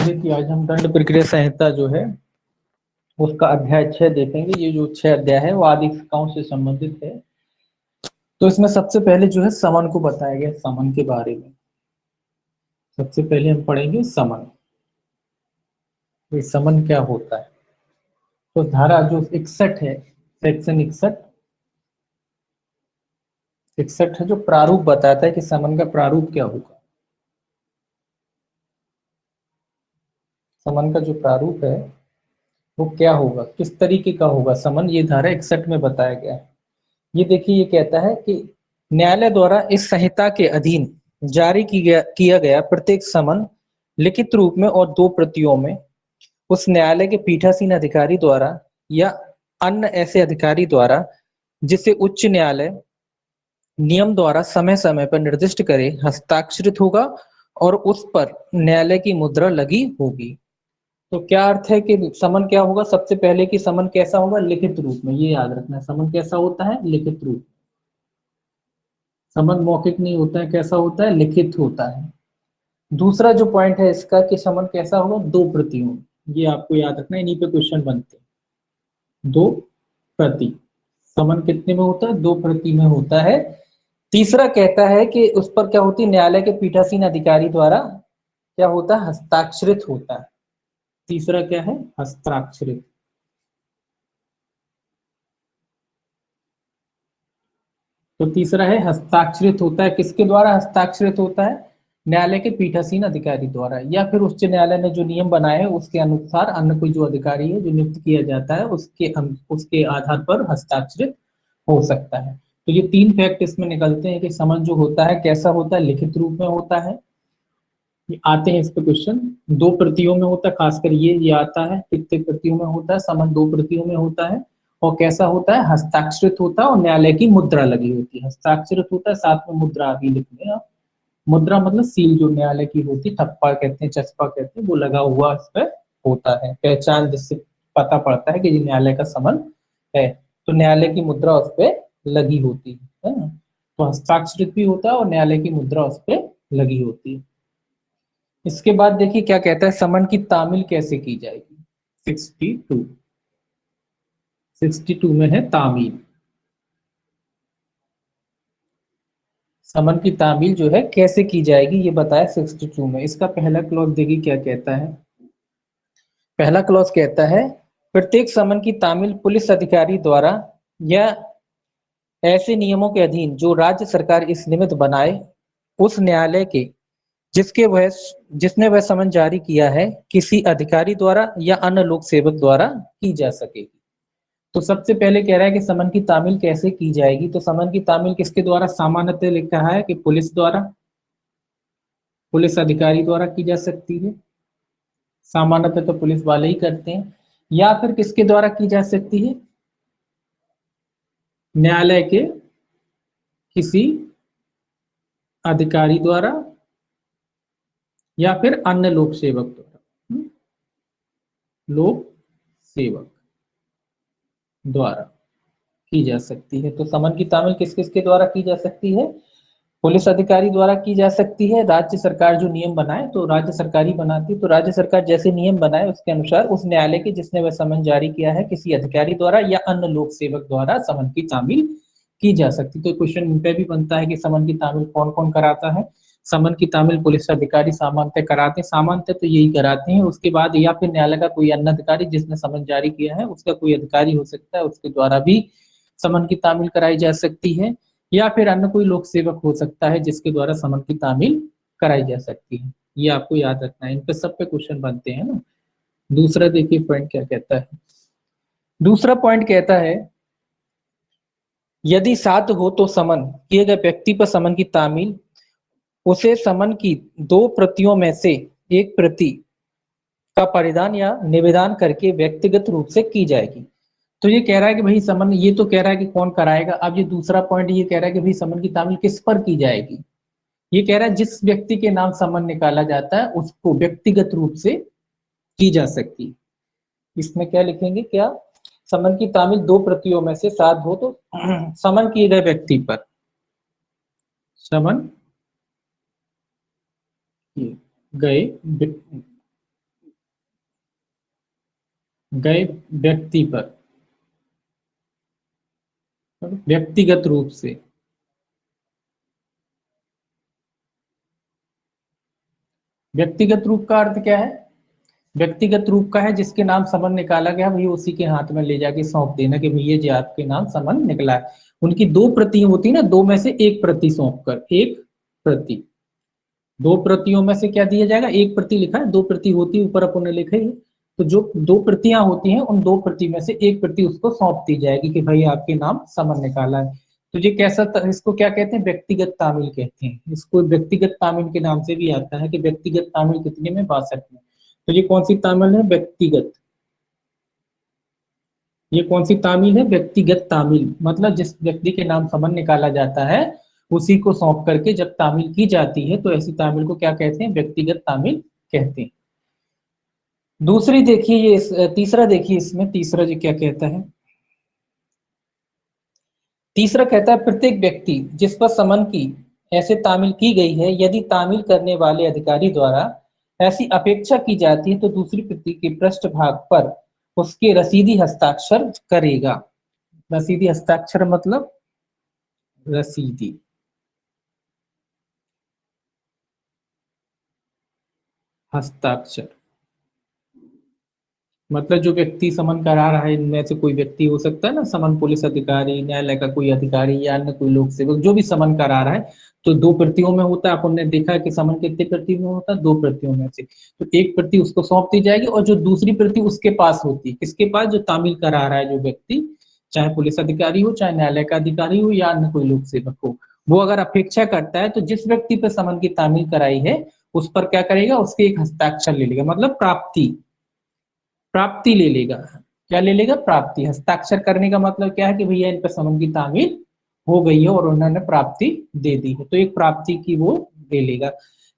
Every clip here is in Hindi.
देखिए आज हम दंड प्रक्रिया संहिता जो है उसका अध्याय 6 देखेंगे। ये जो 6 अध्याय है वो आदि शिक्षाओं से संबंधित है। तो इसमें सबसे पहले जो है समन को बताया गया, समन के बारे में। सबसे पहले हम पढ़ेंगे समन। तो समन क्या होता है? तो धारा जो 61 है, सेक्शन 61 है, जो प्रारूप बताता है कि समन का प्रारूप क्या होगा। समन का जो प्रारूप है वो क्या होगा, किस तरीके का होगा समन, ये धारा 61 में बताया गया है। ये देखिए, ये कहता है कि न्यायालय द्वारा इस संहिता के अधीन जारी किया गया प्रत्येक समन लिखित रूप में और 2 प्रतियों में उस न्यायालय के पीठासीन अधिकारी द्वारा या अन्य ऐसे अधिकारी द्वारा जिसे उच्च न्यायालय नियम द्वारा समय समय पर निर्दिष्ट करे हस्ताक्षरित होगा और उस पर न्यायालय की मुद्रा लगी होगी। तो क्या अर्थ है कि समन क्या होगा? सबसे पहले कि समन कैसा होगा? लिखित रूप में। ये याद रखना है, समन कैसा होता है? लिखित रूप। समन मौखिक नहीं होता है, कैसा होता है? लिखित होता है। दूसरा जो पॉइंट है इसका कि समन कैसा होगा? 2 प्रतियों। ये आपको याद रखना है, इन्हीं पे क्वेश्चन बनते हैं। 2 प्रति। समन कितने में होता है? 2 प्रति में होता है। तीसरा कहता है कि उस पर क्या होती है? न्यायालय के पीठासीन अधिकारी द्वारा क्या होता है? हस्ताक्षरित होता है। तीसरा क्या है? हस्ताक्षरित। तो तीसरा है हस्ताक्षरित होता है। किसके द्वारा हस्ताक्षरित होता है? न्यायालय के पीठासीन अधिकारी द्वारा, या फिर उच्च न्यायालय ने जो नियम बनाए हैं उसके अनुसार अन्य कोई जो अधिकारी है जो नियुक्त किया जाता है उसके आधार पर हस्ताक्षरित हो सकता है। तो ये 3 फैक्ट इसमें निकलते हैं कि समन जो होता है कैसा होता है? लिखित रूप में होता है। ये आते हैं इस पे क्वेश्चन। 2 प्रतियों में होता है, खासकर ये आता है। कितने प्रतियों में होता है? समन 2 प्रतियों में होता है। और कैसा होता है? हस्ताक्षरित होता है और न्यायालय की मुद्रा लगी होती है। हस्ताक्षरित होता है, साथ में मुद्रा भी लिख लें आप। मुद्रा मतलब सील जो न्यायालय की होती है, ठप्पा कहते हैं, चस्पा कहते हैं, वो लगा हुआ इस पे होता है, पहचान जिससे पता पड़ता है कि ये न्यायालय का समन है। तो न्यायालय की मुद्रा उस पे लगी होती है ना? तो हस्ताक्षरित भी होता है और न्यायालय की मुद्रा उस पे लगी होती है। इसके बाद देखिए क्या कहता है, समन की तामील कैसे की जाएगी। 62 में है तामील। समन की तामील जो है कैसे की जाएगी ये बताया 62 में। इसका पहला क्लॉज देखिए क्या कहता है। पहला क्लॉज कहता है प्रत्येक समन की तामील पुलिस अधिकारी द्वारा या ऐसे नियमों के अधीन जो राज्य सरकार इस निमित्त बनाए उस न्यायालय के जिसने वह समन जारी किया है किसी अधिकारी द्वारा या अन्य लोक सेवक द्वारा की जा सकेगी। तो सबसे पहले कह रहा है कि समन की तामील कैसे की जाएगी। तो समन की तामील किसके द्वारा? सामान्यतः लिख रहा है कि पुलिस द्वारा, पुलिस अधिकारी द्वारा की जा सकती है। सामान्यतः तो पुलिस वाले ही करते हैं। या फिर किसके द्वारा की जा सकती है? न्यायालय के किसी अधिकारी द्वारा या फिर अन्य लोक सेवक द्वारा। लोक सेवक द्वारा की जा सकती है। तो समन की तामील किस किस के द्वारा की जा सकती है? पुलिस अधिकारी द्वारा की जा सकती है। राज्य सरकार जो नियम बनाए, तो राज्य सरकार ही बनाती है, तो राज्य सरकार जैसे नियम बनाए उसके अनुसार उस न्यायालय के जिसने वह समन जारी किया है किसी अधिकारी द्वारा या अन्य लोक सेवक द्वारा समन की तामील की जा सकती। तो क्वेश्चन इन पे भी बनता है कि समन की तामील कौन कौन कराता है। समन की तामील पुलिस अधिकारी सामान्यतः कराते हैं, सामान्यतः तो यही कराते हैं। उसके बाद या फिर न्यायालय का कोई अन्य अधिकारी जिसने समन जारी किया है उसका कोई अधिकारी हो सकता है, उसके द्वारा भी समन की तामील कराई जा सकती है। या फिर अन्य कोई लोक सेवक हो सकता है जिसके द्वारा समन की तामील कराई जा सकती है। ये आपको याद रखना है, इन पे सब पे क्वेश्चन बनते हैं ना। दूसरा देखिए पॉइंट क्या कहता है। दूसरा पॉइंट कहता है यदि साध्य हो तो समन किए गए व्यक्ति पर समन की तामील उसे समन की 2 प्रतियों में से एक प्रति का परिधान या निवेदन करके व्यक्तिगत रूप से की जाएगी। तो ये कह रहा है कि भाई समन, ये तो कह रहा है कि कौन कराएगा। अब ये दूसरा पॉइंट ये कह रहा है कि भाई समन की तामील किस पर की जाएगी। ये कह रहा है जिस व्यक्ति के नाम समन निकाला जाता है उसको व्यक्तिगत रूप से की जा सकती। इसमें क्या लिखेंगे, क्या समन की तामील 2 प्रतियों में से साध हो तो समन किए गए व्यक्ति पर, समन किए गए गए व्यक्ति पर व्यक्तिगत रूप से। व्यक्तिगत रूप का अर्थ क्या है? व्यक्तिगत रूप का है जिसके नाम समन निकाला गया वही उसी के हाथ में ले जाके सौंप देना कि भैया जी आपके नाम समन निकला है। उनकी दो प्रति होती है ना, दो में से एक प्रति सौंप कर, एक प्रति, दो प्रतियों में से क्या दिया जाएगा, एक प्रति लिखा है, दो प्रति होती है ऊपर अपन ने लिखा ही है। तो जो दो प्रतियां होती हैं उन दो प्रति में से एक प्रति उसको सौंप दी जाएगी कि भाई आपके नाम समन निकाला है। तो ये कैसा इसको क्या कहते हैं, व्यक्तिगत तामील कहते हैं। इसको व्यक्तिगत तामील के नाम से भी आता है कि व्यक्तिगत तामील कितने में, 62 में। तो ये कौन सी तामील है, व्यक्तिगत। ये कौन सी तामील है, व्यक्तिगत तामील। मतलब जिस व्यक्ति के नाम समन निकाला जाता है उसी को सौंप करके जब तामील की जाती है तो ऐसी तामील को क्या कहते हैं, व्यक्तिगत तामील कहते हैं। दूसरी देखिए ये तीसरा देखिए, इसमें तीसरा जी क्या कहता है। तीसरा कहता है प्रत्येक व्यक्ति जिस पर समन की ऐसे तामील की गई है, यदि तामील करने वाले अधिकारी द्वारा ऐसी अपेक्षा की जाती है तो दूसरी प्रति के पृष्ठभाग पर उसके रसीदी हस्ताक्षर करेगा। रसीदी हस्ताक्षर मतलब रसीदी, हस्ताक्षर मतलब जो व्यक्ति समन करा रहा है, इनमें से कोई व्यक्ति हो सकता है ना, समन पुलिस अधिकारी, न्यायालय का कोई अधिकारी या अन्य कोई लोक सेवक जो भी समन करा रहा है, तो दो प्रतियों में होता है। अपन ने देखा है कि समन कितने प्रतियों में होता है, दो प्रतियों में से। तो एक प्रति उसको सौंप दी जाएगी और जो दूसरी प्रति उसके पास होती है, किसके पास, जो तामील करा रहा है जो व्यक्ति, चाहे पुलिस अधिकारी हो, चाहे न्यायालय का अधिकारी हो या अन्य कोई लोक सेवक हो, वो अगर अपेक्षा करता है तो जिस व्यक्ति पर समन की तामील कराई है उस पर क्या करेगा, उसके एक हस्ताक्षर ले लेगा। मतलब प्राप्ति, प्राप्ति ले लेगा। क्या ले लेगा, प्राप्ति। हस्ताक्षर करने का मतलब क्या है कि भैया इन पर समन की तामील हो गई है और उन्होंने प्राप्ति दे दी है, तो एक प्राप्ति की वो ले लेगा।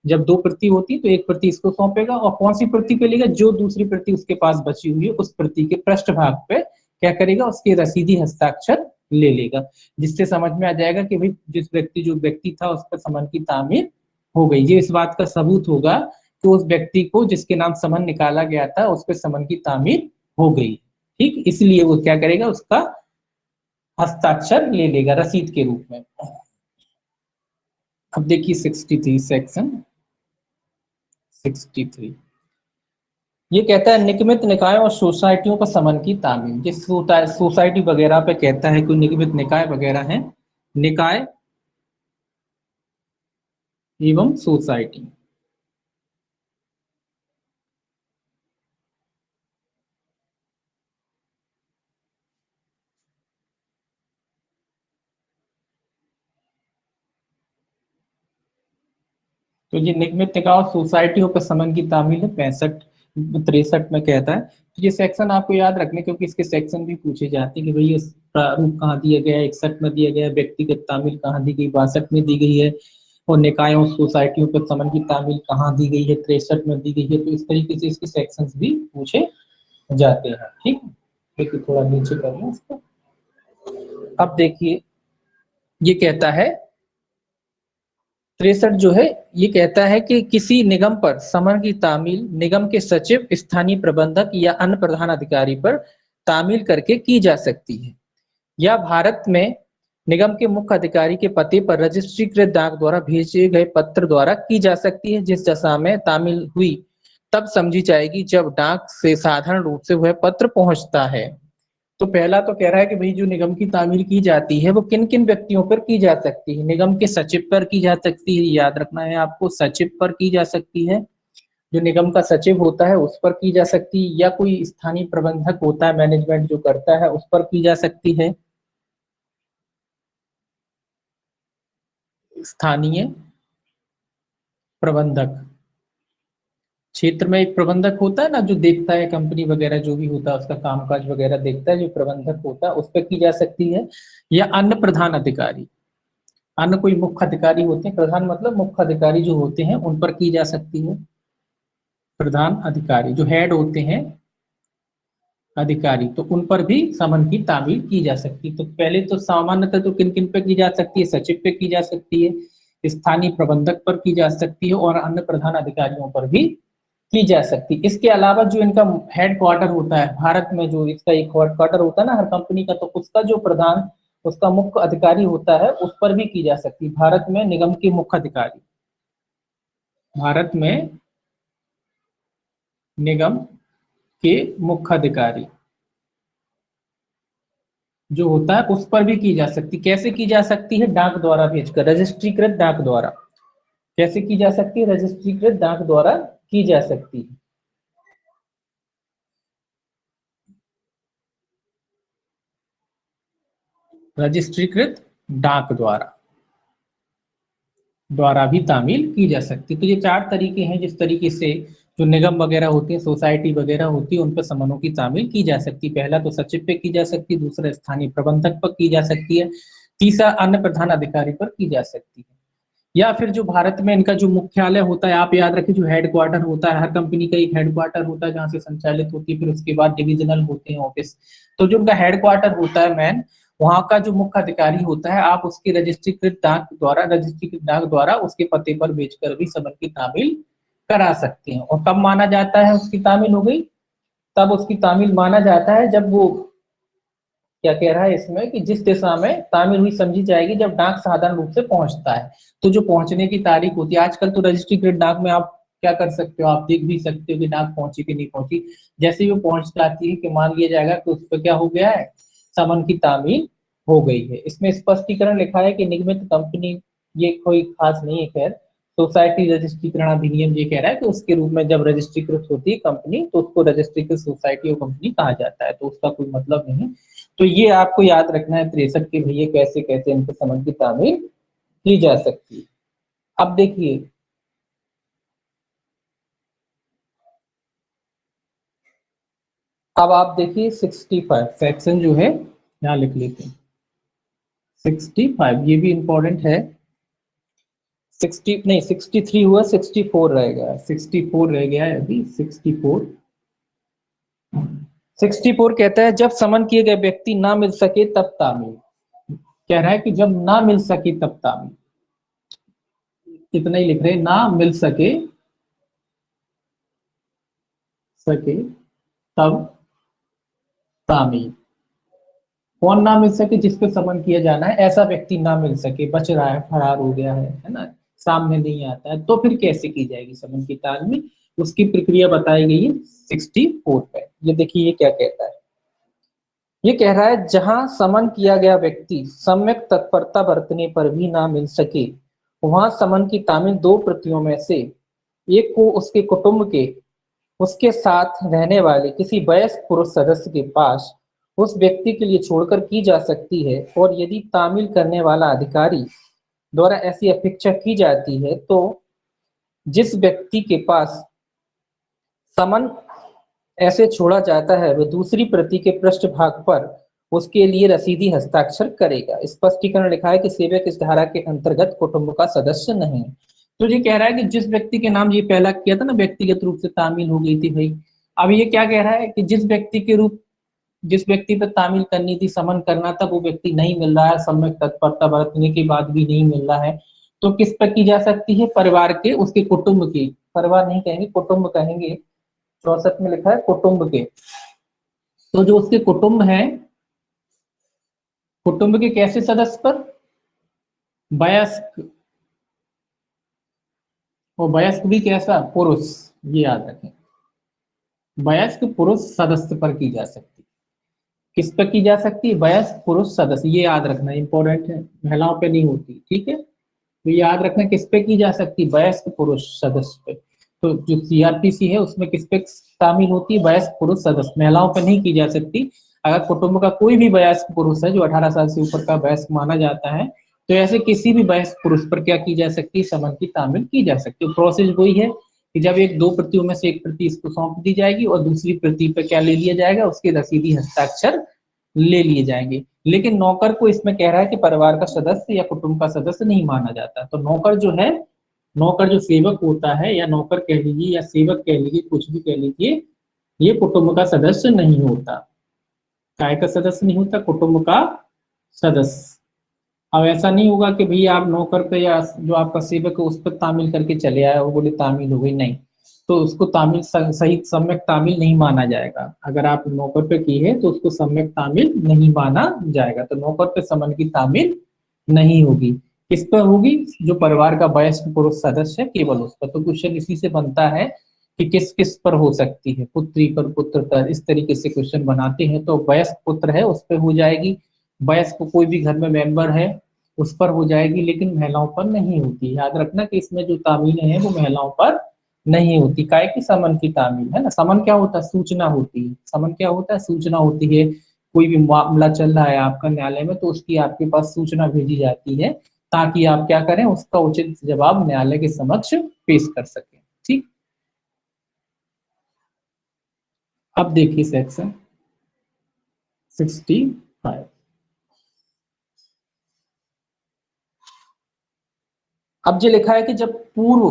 जब दो प्रति होती है तो एक प्रति इसको सौंपेगा और कौन सी प्रति पे लेगा, जो दूसरी प्रति उसके पास बची हुई है उस प्रति के पृष्ठभाग पे क्या करेगा, उसके रसीदी हस्ताक्षर ले लेगा। जिससे समझ में आ जाएगा कि भाई जिस व्यक्ति, जो व्यक्ति था उस पर समन की तामील हो गई। ये इस बात का सबूत होगा तो उस व्यक्ति को जिसके नाम समन निकाला गया था उस पर समन की तामील हो गई। ठीक, इसलिए वो क्या करेगा, उसका हस्ताक्षर ले लेगा रसीद के रूप में। अब देखिए 63 सेक्शन 63, ये कहता है निगमित निकायों और सोसाइटियों पर समन की तामील। जिस सोसाइटी वगैरह पे कहता है कोई निगमित निकाय वगैरह है, निकाय एवं सोसाइटी, तो ये निगमित निकाय सोसाइटियों पर समन की तामील है 65 63 में कहता है। तो ये सेक्शन आपको याद रखने, क्योंकि इसके सेक्शन भी पूछे जाते हैं कि भाई ये प्रारूप कहाँ दिया गया है, 61 में दिया गया है, व्यक्तिगत तामील कहाँ दी गई, 62 में दी गई है, और निकायों सोसाइटियों पर समन की तामील कहाँ दी गई है, 63 में दी गई है। तो इस तरीके से इसके सेक्शन भी पूछे जाते हैं। ठीक है, देखिए थोड़ा नीचे कर लें इसको। अब देखिए ये कहता है 63 जो है, ये कहता है कि किसी निगम पर समन की तामील निगम के सचिव, स्थानीय प्रबंधक या अन्य प्रधान अधिकारी पर तामील करके की जा सकती है, या भारत में निगम के मुख्य अधिकारी के पते पर रजिस्ट्रीकृत डाक द्वारा भेजे गए पत्र द्वारा की जा सकती है। जिस दशा में तामील हुई तब समझी जाएगी जब डाक से साधारण रूप से वह पत्र पहुंचता है। तो पहला तो कह रहा है कि भाई जो निगम की तामील की जाती है वो किन किन व्यक्तियों पर की जा सकती है, निगम के सचिव पर की जा सकती है, याद रखना है आपको, सचिव पर की जा सकती है, जो निगम का सचिव होता है उस पर की जा सकती है, या कोई स्थानीय प्रबंधक होता है, मैनेजमेंट जो करता है उस पर की जा सकती है। स्थानीय प्रबंधक, क्षेत्र में एक प्रबंधक होता है ना जो देखता है, कंपनी वगैरह जो भी होता है उसका कामकाज वगैरह देखता है, जो प्रबंधक होता है उस पर की जा सकती है, या अन्य प्रधान अधिकारी, अन्य कोई मुख्य अधिकारी होते हैं, प्रधान मतलब मुख्य अधिकारी जो होते हैं उन पर की जा सकती है। प्रधान अधिकारी जो हेड होते हैं अधिकारी, तो उन पर भी समन की तामील की जा सकती है। तो पहले तो सामान्यतः तो किन किन पर की जा सकती है, सचिव पे की जा सकती है, स्थानीय प्रबंधक पर की जा सकती है और अन्य प्रधान अधिकारियों पर भी की जा सकती। इसके अलावा जो इनका हेड क्वार्टर होता है भारत में, जो इसका एक हेड क्वार्टर होता है ना हर कंपनी का, तो उसका जो प्रधान, उसका मुख्य अधिकारी होता है, उस पर भी की जा सकती। भारत में निगम के मुख्य अधिकारी, भारत में निगम के मुख्य अधिकारी जो होता है उस पर भी की जा सकती। कैसे की जा सकती है? डाक द्वारा भेजकर, रजिस्ट्रीकृत डाक द्वारा। कैसे की जा सकती है? रजिस्ट्रीकृत डाक द्वारा की जा सकती है। रजिस्ट्रीकृत डाक द्वारा भी तामील की जा सकती है। तो ये 4 तरीके हैं जिस तरीके से जो निगम वगैरह होती है, सोसाइटी वगैरह होती है, उन पर समनों की तामील की जा सकती है। पहला तो सचिव पे की जा सकती है, दूसरा स्थानीय प्रबंधक पर की जा सकती है, तीसरा अन्य प्रधान अधिकारी पर की जा सकती है। या फिर जो भारत में इनका जो मुख्यालय होता है, आप याद रखें, जो हेडक्वार्टर होता है, हर कंपनी का एक हेडक्वार्टर होता है जहां से संचालित होती है, फिर उसके बाद डिविजनल होते हैं ऑफिस। तो जो उनका हेडक्वार्टर होता है मैन, वहां का जो मुख्य अधिकारी होता है, आप उसकी रजिस्ट्रीकृत डाक द्वारा उसके पते पर भेजकर भी समन की तामील करा सकते हैं। और कब माना जाता है उसकी तामील हो गई? तब उसकी तामील माना जाता है जब वो, क्या कह रहा है इसमें, कि जिस दिशा में तामील हुई समझी जाएगी, जब डाक साधारण रूप से पहुंचता है। तो जो पहुंचने की तारीख होती है, आजकल तो रजिस्ट्रीकृत डाक में आप क्या कर सकते हो, आप देख भी सकते हो कि डाक पहुंची कि नहीं पहुंची। जैसे ही वो पहुंच जाती है कि मान लिया जाएगा कि उस पर क्या हो गया है, समन की तामील हो गई है। इसमें स्पष्टीकरण लिखा है कि निगमित कंपनी, ये कोई खास नहीं है खैर, सोसाइटी रजिस्ट्रीकरण अधिनियम ये कह रहा है कि उसके रूप में जब रजिस्ट्रीकृत होती है कंपनी, तो उसको रजिस्ट्रीकृत सोसाइटी और कंपनी कहा जाता है, तो उसका कोई मतलब नहीं। तो ये आपको याद रखना है 63 के भैया कैसे कैसे इनके समन की तामील की जा सकती है। अब देखिए, अब आप देखिए 65 सेक्शन जो है, यहाँ लिख लेते हैं 65, ये भी इंपॉर्टेंट है। 60 नहीं, 63 हुआ, 64 रहेगा, 64 रह गया है अभी, 64। 64 कहता है जब समन किए गए व्यक्ति ना मिल सके तब तामील। कह रहा है कि जब ना मिल सके तब तामील, इतना ही लिख रहे हैं, ना मिल सके तब तामील। कौन ना मिल सके? जिस पे समन किया जाना है, ऐसा व्यक्ति ना मिल सके, बच रहा है, फरार हो गया है ना, सामने नहीं आता है, तो फिर कैसे की जाएगी समन की तामील? उसकी प्रक्रिया बताई गई है 64 पे। ये देखिए ये क्या कहता है। ये कह रहा है जहां समन किया गया व्यक्ति सम्यक तत्परता बरतने पर भी ना मिल सके, वहां समन की तामील दो प्रतियों में से एक को उसके कुटुंब के, उसके साथ रहने वाले किसी वयस्क पुरुष सदस्य के पास उस व्यक्ति के लिए छोड़कर की जा सकती है। और यदि तामील करने वाला अधिकारी द्वारा ऐसी अपेक्षा की जाती है, तो जिस व्यक्ति के पास समन ऐसे छोड़ा जाता है वह दूसरी प्रति के पृष्ठभाग पर उसके लिए रसीदी हस्ताक्षर करेगा। स्पष्टीकरण लिखा है कि सेवक इस धारा के अंतर्गत कुटुंब का सदस्य नहीं है। तो ये कह रहा है कि जिस व्यक्ति के नाम ये पहला किया था ना, व्यक्तिगत रूप से तामील हो गई थी भाई, अब ये क्या कह रहा है कि जिस व्यक्ति पर तामील करनी थी, समन करना था, वो व्यक्ति नहीं मिल रहा है, सम्यक तत्परता बरतने के बाद भी नहीं मिल रहा है, तो किस पर की जा सकती है? परिवार के, उसके कुटुंब की, परिवार नहीं कहेंगे, कुटुंब कहेंगे। 64 में लिखा है कुटुंब के। तो जो उसके कुटुंब है, कुटुंब के कैसे सदस्य पर? वयस्क, और वयस्क भी कैसा? पुरुष, ये याद रखें, वयस्क पुरुष सदस्य पर की जा सकती। किस पर की जा सकती है? वयस्क पुरुष सदस्य, ये याद रखना इंपॉर्टेंट है, महिलाओं पे नहीं होती, ठीक है। तो याद रखना किस पे की जा सकती है? वयस्क पुरुष सदस्य पे। तो जो सीआरपीसी है उसमें किस पे शामिल होती है? वयस्क पुरुष सदस्य, महिलाओं पे नहीं की जा सकती। अगर कुटुंब का कोई भी वयस्क पुरुष है जो 18 साल से ऊपर का वयस्क माना जाता है, तो ऐसे किसी भी वयस्क पुरुष पर क्या की जा सकती है? समन की तामील की जा सकती है। प्रोसेस वही है कि जब एक दो प्रतियों में से एक प्रति इसको सौंप दी जाएगी और दूसरी प्रति पर क्या ले लिया जाएगा? उसके रसीदी हस्ताक्षर ले लिए जाएंगे। लेकिन नौकर को इसमें कह रहा है कि परिवार का सदस्य या कुटुंब का सदस्य नहीं माना जाता। तो नौकर जो है, नौकर जो सेवक होता है, या नौकर कह लीजिए या सेवक कह लीजिए, कुछ भी कह लीजिए, ये कुटुंब का सदस्य नहीं होता। काय का सदस्य नहीं होता? कुटुंब का सदस्य। अब ऐसा नहीं होगा कि भैया आप नौकर पे या जो आपका सेवक है उस पर तामील करके चले आए और बोले तामील हो गई, नहीं। तो उसको तामील सही सम्यक तामील नहीं माना जाएगा। अगर आप नौकर पे की है तो उसको सम्यक तामील नहीं माना जाएगा। तो नौकर पे समन की तामील नहीं होगी। किस पर होगी? जो परिवार का वयस्क पुरुष सदस्य है केवल उस पर। तो क्वेश्चन इसी से बनता है कि किस किस पर हो सकती है, पुत्री पर, पुत्र पर, इस तरीके से क्वेश्चन बनाते हैं। तो वयस्क पुत्र है उस पर हो जाएगी, वयस्क कोई भी घर में मेंबर है उस पर हो जाएगी, लेकिन महिलाओं पर नहीं होती। याद रखना कि इसमें जो तामीलें हैं वो महिलाओं पर नहीं होती। काय की? समन की तामील, है ना। समन क्या होता है? सूचना होती है। समन क्या होता है? सूचना होती है। कोई भी मामला चल रहा है आपका न्यायालय में तो उसकी आपके पास सूचना भेजी जाती है, ताकि आप क्या करें, उसका उचित जवाब न्यायालय के समक्ष पेश कर सकें। ठीक। अब देखिए सेक्शन 65। अब जो लिखा है कि जब पूर्व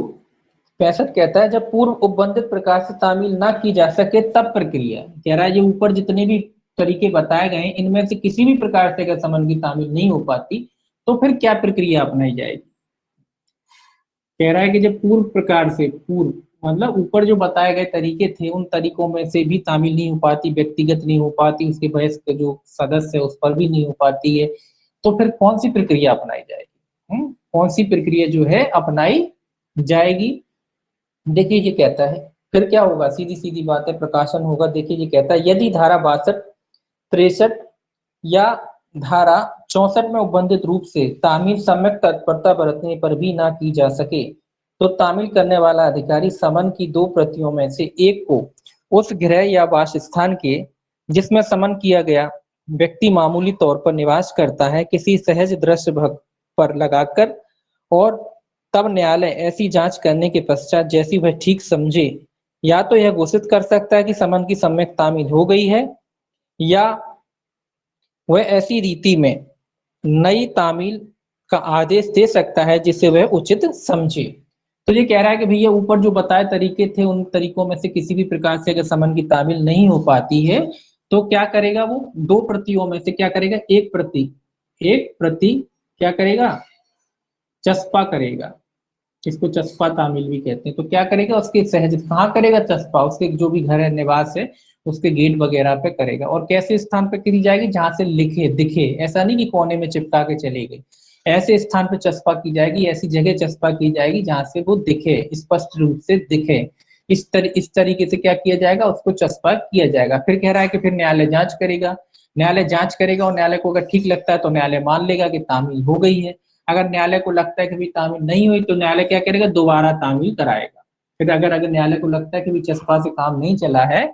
65 कहता है जब पूर्व उपबंधित प्रकार से तामील ना की जा सके तब प्रक्रिया। कह रहा है ये ऊपर जितने भी तरीके बताए गए हैं इनमें से किसी भी प्रकार से अगर समन की तामील नहीं हो पाती तो फिर क्या प्रक्रिया अपनाई जाएगी। कह रहा है कि जब पूर्व प्रकार से, पूर्व मतलब ऊपर जो बताए गए तरीके थे उन तरीकों में से भी तामील नहीं हो पाती, व्यक्तिगत नहीं हो पाती, उसके वयस्क जो सदस्य है उस पर भी नहीं हो पाती है, तो फिर कौन सी प्रक्रिया अपनाई जाएगी? कौन सी प्रक्रिया जो है अपनाई जाएगी? देखिए ये कहता है फिर क्या होगा, सीधी सीधी बात है, प्रकाशन होगा। देखिए ये कहता है यदि धारा 62, 63 या धारा 64 में उपबंधित रूप से तामील सम्यक तत्परता बरतने पर भी ना की जा सके तो तामील करने वाला अधिकारी समन की दो प्रतियों में से एक को उस गृह या वास स्थान के जिसमें समन किया गया व्यक्ति मामूली तौर पर निवास करता है किसी सहज दृश्य भग पर लगाकर, और तब न्यायालय ऐसी जांच करने के पश्चात जैसी वह ठीक समझे या तो यह घोषित कर सकता है कि समन की सम्यक तामील हो गई है, या वह ऐसी रीति में नई तामील का आदेश दे सकता है जिसे वह उचित समझे। तो ये कह रहा है कि भैया ऊपर जो बताए तरीके थे उन तरीकों में से किसी भी प्रकार से अगर समन की तामील नहीं हो पाती है तो क्या करेगा, वो दो प्रतियों में से क्या करेगा, एक प्रति क्या करेगा, चस्पा करेगा। इसको चस्पा तामील भी कहते हैं। तो क्या करेगा, उसके सहज कहाँ करेगा चस्पा, उसके जो भी घर है निवास है उसके गेट वगैरह पे करेगा। और कैसे स्थान पे करी जाएगी, जहां से लिखे दिखे, ऐसा नहीं कि कोने में चिपका के चली गई, ऐसे स्थान पे चस्पा की जाएगी, ऐसी जगह चस्पा की जाएगी जहां से वो दिखे, स्पष्ट रूप से दिखे। इस तरीके से क्या किया जाएगा, उसको चस्पा किया जाएगा। फिर कह रहा है कि फिर न्यायालय जांच करेगा, न्यायालय जांच करेगा और न्यायालय को अगर ठीक लगता है तो न्यायालय मान लेगा कि तामील हो गई है। अगर न्यायालय को लगता है कि भाई तामील नहीं हुई तो न्यायालय क्या करेगा, दोबारा तामील कराएगा। फिर अगर अगर न्यायालय को लगता है कि भाई चस्पा से काम नहीं चला है,